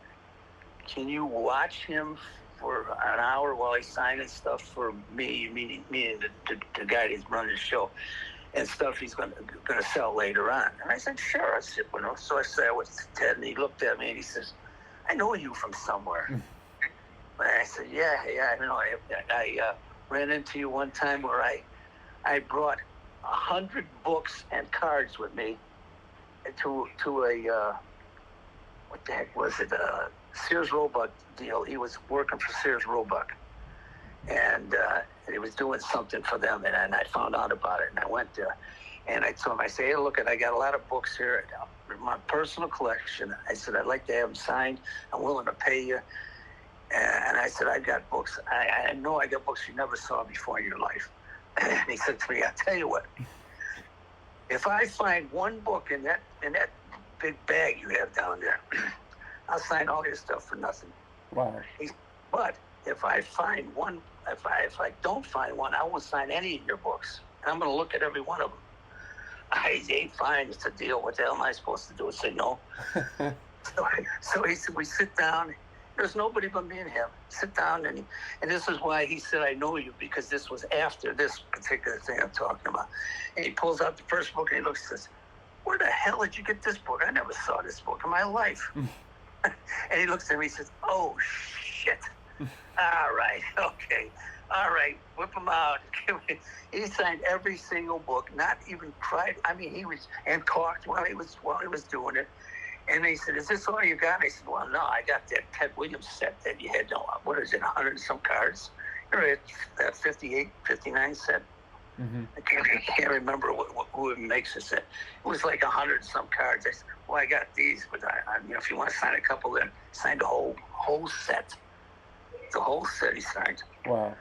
watch him for an hour while he's signing stuff for me, meaning the guy that's running the show, and stuff he's going to sell later on?" And I said, "Sure." I said, So I said, "What's Ted?" And he looked at me and he says, "I know you from somewhere." And I said, "Yeah. I ran into you one time where I brought 100 books and cards with me to a what the heck was it? Sears Roebuck deal. He was working for Sears Roebuck, and he was doing something for them, and I found out about it, and I went there, and I told him, I said, "Hey, look, I got a lot of books here, my personal collection." I said, "I'd like to have them signed. I'm willing to pay you." And I said, "I've got books. I know I got books you never saw before in your life." And he said to me, "I'll tell you what, if I find one book in that big bag you have down there, I'll sign all your stuff for nothing." Wow. But if I find one, if I don't find one, I won't sign any of your books. I'm going to look at every one of them. I ain't fine. It's a deal. What the hell am I supposed to do? I say no. So he said, we sit down. There's nobody but me and him. Sit down, and this is why he said, "I know you," because this was after this particular thing I'm talking about. And he pulls out the first book and he looks and says, "Where the hell did you get this book? I never saw this book in my life." And he looks at me and says, "Oh, shit. All right, okay. All right, whip him out." He signed every single book, not even cried. I mean, he was, and talked while he was doing it. And he said, "Is this all you got?" I said, "Well, no, I got that Ted Williams set that you had, what is it, 100 and some cards? You're at that 58, 59 set." Mm-hmm. I can't remember who makes it. It was like 100 and some cards. I said, "Well, I got these, but if you want to sign a couple, then sign the whole set." The whole set he signed. Wow.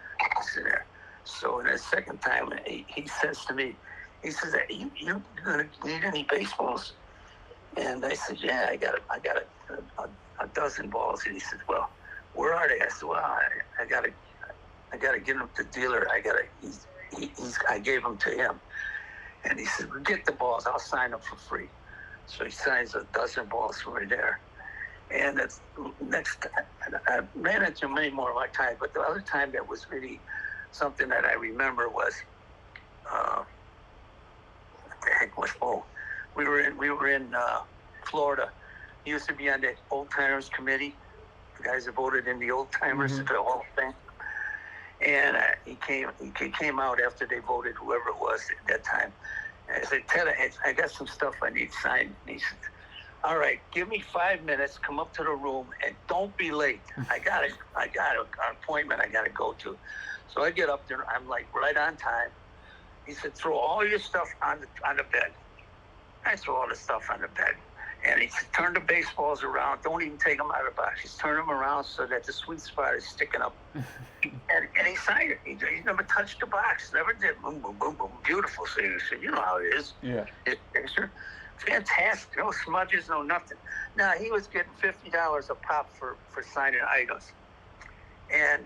There. So the second time, he says to me, he says, "You gonna need any baseballs?" And I said, "Yeah, I got a dozen balls." And he said, "Well, where are they?" I said, "Well, I gotta get them to the dealer. I gave them to him." And he said, "Well, get the balls. I'll sign them for free." So he signs a dozen balls for me there. And that's next. I ran into many more of my time, but the other time that was really something that I remember was, what the heck was, we were in Florida. He used to be on the old timers committee, the guys that voted in the old timers, Mhm. the whole thing. And he came out after they voted, whoever it was at that time. And I said, Ted, I got some stuff I need signed. And he said, all right, give me 5 minutes, come up to the room, and don't be late. I got an appointment I got to go to. So I get up there, I'm like right on time. He said, throw all your stuff on the bed. I throw all the stuff on the bed. And he said, turn the baseballs around. Don't even take them out of the box. Just turn them around so that the sweet spot is sticking up. And he signed it. He never touched the box. Never did. Boom, boom, boom, boom. Beautiful signature. You know how it is. Yeah. His picture. Fantastic. No smudges, no nothing. Now, he was getting $50 a pop for signing items. And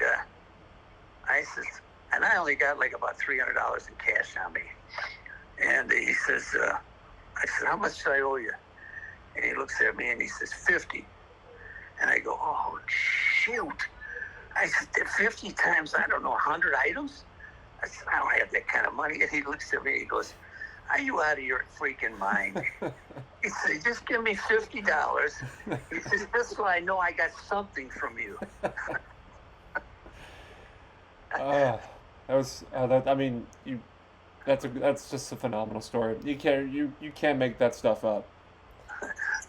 I said, and I only got like about $300 in cash on me. And he says, I said, how much do I owe you? And he looks at me and he says, 50. And I go, oh, shoot. I said, 50 times, I don't know, 100 items? I said, I don't have that kind of money. And he looks at me and he goes, are you out of your freaking mind? He said, just give me $50. He says, just so I know I got something from you. That was that. I mean, that's just a phenomenal story. You can't make that stuff up.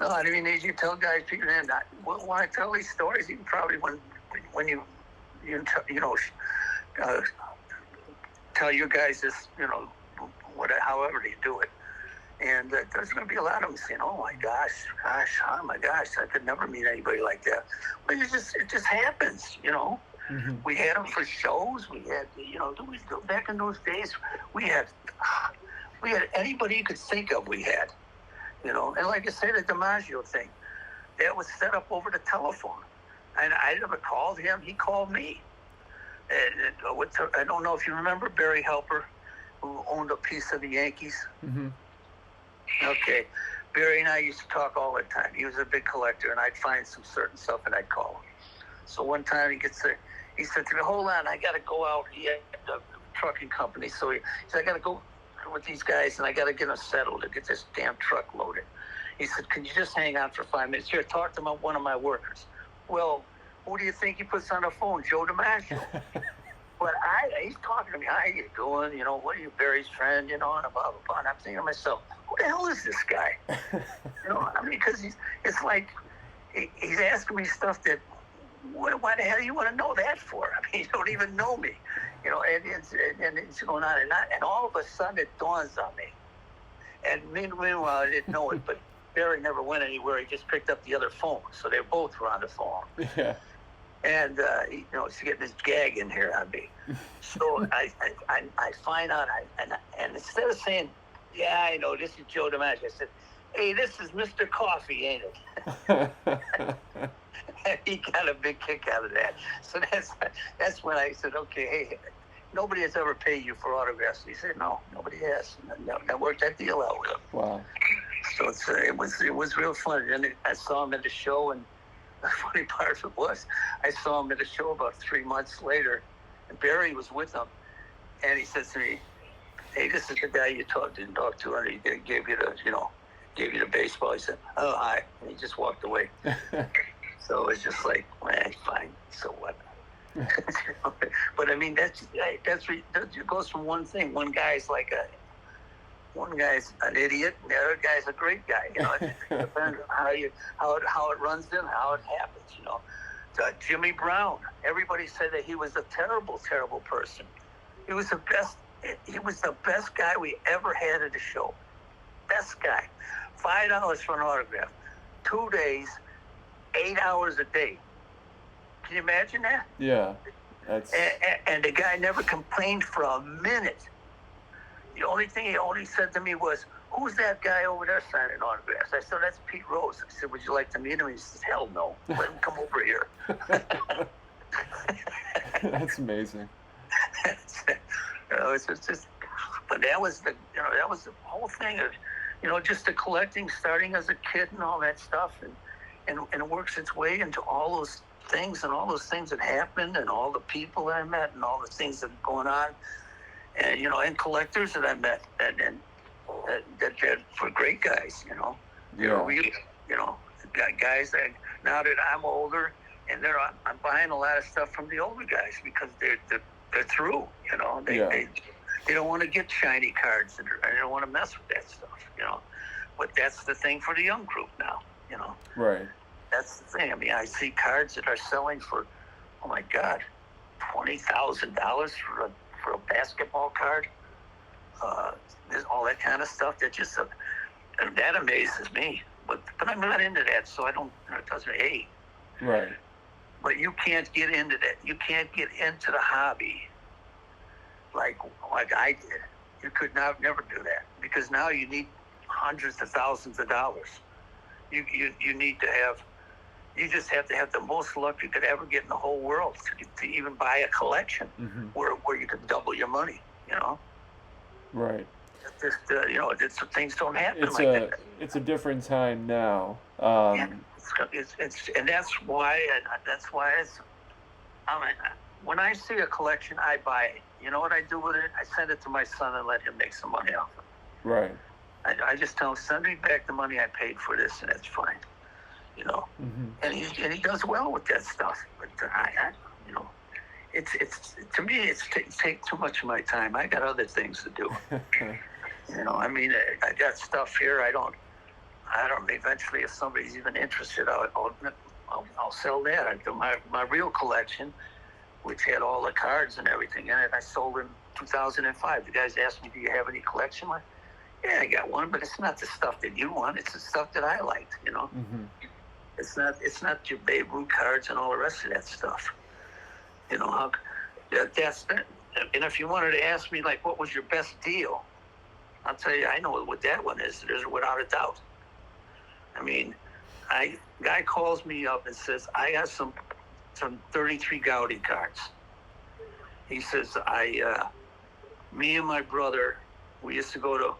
No, I mean, as you tell guys, people, and when I tell these stories, you probably when you tell your guys this, however you do it, and there's going to be a lot of them saying, "Oh my gosh, oh my gosh, I could never meet anybody like that." But it just happens, Mm-hmm. We had them for shows. We had, back in those days, we had anybody you could think of. We had. And like I said, the DiMaggio thing, that was set up over the telephone. And I never called him. He called me. And I don't know if you remember Barry Helper, who owned a piece of the Yankees. Mm-hmm. Okay. Barry and I used to talk all the time. He was a big collector, and I'd find some certain stuff, and I'd call him. So one time he said to me, hold on, I got to go out. He had a trucking company. So he said, I got to go with these guys, and I got to get them settled to get this damn truck loaded. He said, can you just hang on for 5 minutes? Here, talk to one of my workers. Well, who do you think he puts on the phone? Joe DiMaggio. But he's talking to me, how you doing? What are you, Barry's friend, and blah, blah, blah. And I'm thinking to myself, who the hell is this guy? Because it's like he's asking me stuff that, why the hell do you want to know that for? I mean, you don't even know me, and it's going on. And all of a sudden it dawns on me. And meanwhile, I didn't know it, but Barry never went anywhere. He just picked up the other phone. So they both were on the phone. Yeah. And, he's getting this gag in here on me. So I find out, and instead of saying, yeah, I know, this is Joe DiMaggio, I said, hey, this is Mr. Coffee, ain't it? He got a big kick out of that. So that's when I said, okay, hey, nobody has ever paid you for autographs. He said, no, nobody has. I worked that deal out with him. Wow. So it was real fun. And I saw him at the show, and the funny part of it was, I saw him at a show about 3 months later, and Barry was with him, and he said to me, hey, this is the guy you didn't talk to, and he gave you the baseball. He said, oh, hi, and he just walked away. So it's just like, fine, so what? But I mean, it goes from one thing. One guy's an idiot, and the other guy's a great guy. It depends on how it runs in, how it happens. Jimmy Brown. Everybody said that he was a terrible, terrible person. He was the best. He was the best guy we ever had at the show. Best guy. $5 for an autograph. 2 days. 8 hours a day. Can you imagine that? Yeah. That's... And the guy never complained for a minute. The only thing he only said to me was, who's that guy over there signing autographs? I said, that's Pete Rose. I said, would you like to meet him? He says, hell no. Let him come over here. That's amazing. It's just, but that was the whole thing of, just the collecting, starting as a kid and all that stuff. And it works its way into all those things and all those things that happened and all the people that I met and all the things that are going on, and and collectors that I met, and that were great guys. They were really, guys that now that I'm older and I'm buying a lot of stuff from the older guys because they're through. They don't want to get shiny cards and they don't want to mess with that stuff. But that's the thing for the young group now. Right. That's the thing. I mean, I see cards that are selling for, oh my God, $20,000 for a basketball card. There's all that kind of stuff that just that amazes me. But I'm not into that, so I don't. It doesn't hate. Right. But you can't get into that. You can't get into the hobby like I did. You could never do that because now you need hundreds of thousands of dollars. You need to have. You just have to have the most luck you could ever get in the whole world to even buy a collection where you could double your money. Right. Just things don't happen like that. It's a different time now. It's and that's why it's. When I see a collection, I buy it. You know what I do with it? I send it to my son and let him make some money off it. Right. I just tell him, send me back the money I paid for this, and that's fine. And he does well with that stuff. But it's to me it's take too much of my time. I got other things to do. I mean, I got stuff here. I don't. Eventually, if somebody's even interested, I'll sell that. I do my real collection, which had all the cards and everything in it. I sold in 2005. The guys asked me, "Do you have any collection?" Yeah, I got one, but it's not the stuff that you want. It's the stuff that I liked. It's not your Babe Ruth cards and all the rest of that stuff. That's and if you wanted to ask me like what was your best deal, I'll tell you I know what that one is. There's without a doubt. I mean, guy calls me up and says I got some 33 Gaudi cards. He says me and my brother, we used to go to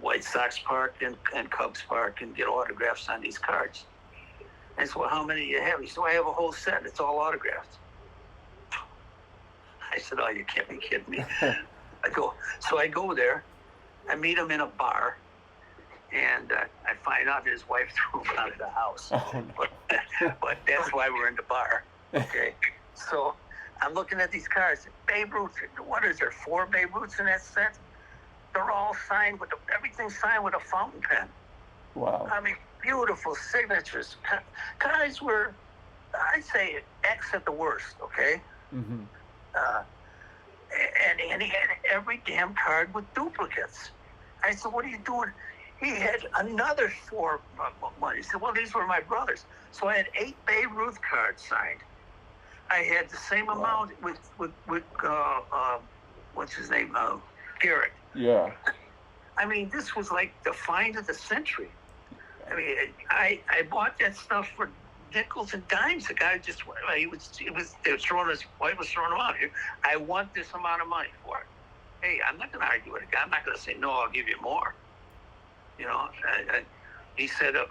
White Sox Park and Cubs Park and get autographs on these cards. I said, well, how many do you have? He said, I have a whole set. It's all autographed. I said, oh, you can't be kidding me. I go there. I meet him in a bar. And I find out his wife threw him out of the house. Oh, no. But that's why we're in the bar. Okay. So I'm looking at these cards. Babe Ruth, what is there, 4 Babe Ruths in that set? They're all signed everything's signed with a fountain pen. Wow. I mean, beautiful signatures. Guys were, I'd say, X at the worst, okay? Mm-hmm. And he had every damn card with duplicates. I said, what are you doing? He had another 4 money. He said, well, these were my brothers. So I had 8 Babe Ruth cards signed. I had the same amount with what's his name? Garrett. Yeah. I mean, this was like the find of the century. I mean, I bought that stuff for nickels and dimes. The guy just they were throwing his wife was throwing him out here. I want this amount of money for it. Hey, I'm not going to argue with a guy. I'm not going to say no. I'll give you more. He said a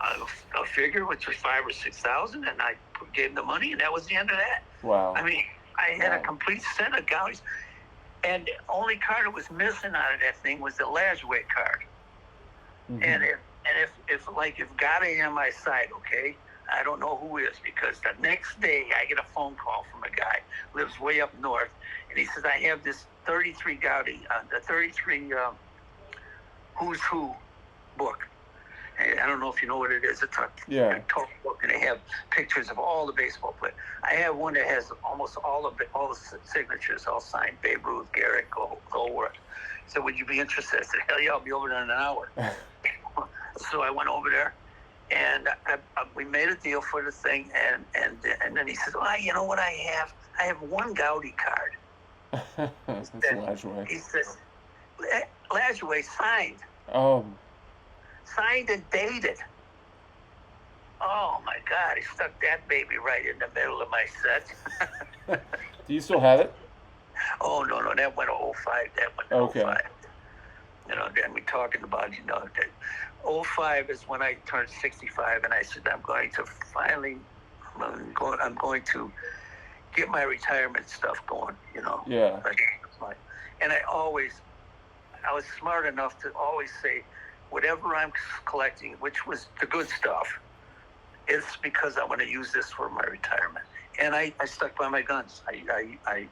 figure which was 5,000 or 6,000, and I gave him the money, and that was the end of that. Wow. I mean, I had a complete set of Gaudi's. And the only card that was missing out of that thing was the Lajoie card. Mm-hmm. And if Gotti on my side, okay, I don't know who is, because the next day I get a phone call from a guy who lives way up north, and he says, I have this 33 Gaudi, the 33 Who's Who book. And I don't know if you know what it is. It's a total book, and they have pictures of all the baseball players. I have one that has almost all the signatures, all signed: Babe Ruth, Garrett, Goldworth. So would you be interested? I said, hell yeah, I'll be over there in an hour. So I went over there, and we made a deal for the thing, and then he says, well, you know what I have? I have one Gaudi card. That's Lajoie. He says, Lajoie signed. Oh. Signed and dated. Oh my God, he stuck that baby right in the middle of my set. Do you still have it? Oh, no, that went to 05. That went to okay. 05. Then we're talking about, that 05 is when I turned 65, and I said, I'm going to finally I'm going to get my retirement stuff going. Yeah. And I was smart enough to always say, whatever I'm collecting, which was the good stuff, it's because I want to use this for my retirement. And I stuck by my guns. I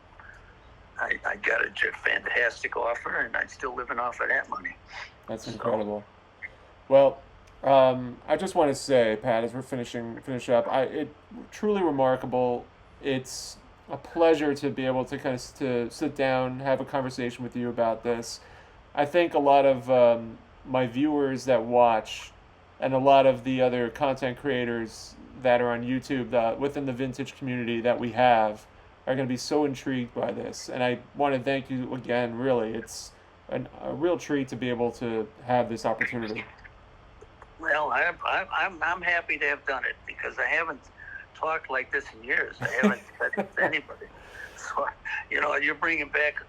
got a fantastic offer, and I'm still living off of that money. That's incredible. Well, I just want to say, Pat, as we're finish up, it truly remarkable. It's a pleasure to be able to to sit down, have a conversation with you about this. I think a lot of my viewers that watch, and a lot of the other content creators that are on YouTube within the vintage community that we have, are going to be so intrigued by this. And I want to thank you again. Really, it's a real treat to be able to have this opportunity. Well, I'm happy to have done it, because I haven't talked like this in years. I haven't said to anybody. So, you're bringing back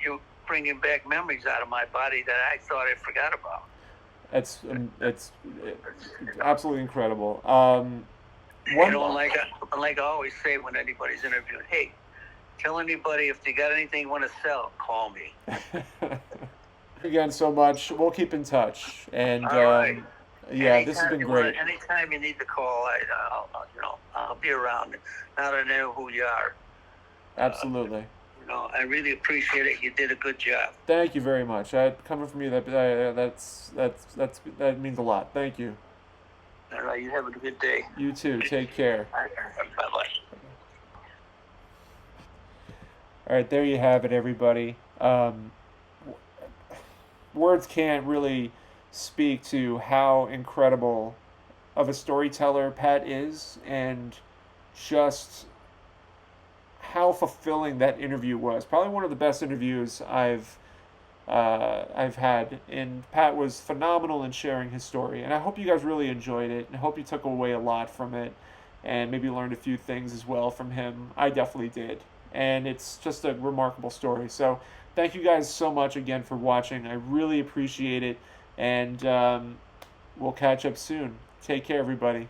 you're bringing back memories out of my body that I thought I forgot about. It's absolutely incredible. Like I always say when anybody's interviewed, hey, tell anybody if they got anything you want to sell, call me. Again, so much. We'll keep in touch, and all right. Yeah, this has been great. Anytime you need to call, I'll be around. Now that I know who you are. Absolutely. I really appreciate it. You did a good job. Thank you very much. Coming from you, that means a lot. Thank you. All right, you have a good day. You too. Take care. Bye-bye. All right, there you have it, everybody. Words can't really speak to how incredible of a storyteller Pat is, and just how fulfilling that interview was. Probably one of the best interviews I've had, and Pat was phenomenal in sharing his story. And I hope you guys really enjoyed it, and I hope you took away a lot from it, and maybe learned a few things as well from him. I definitely did, and it's just a remarkable story. So thank you guys so much again for watching. I really appreciate it, and we'll catch up soon. Take care, everybody.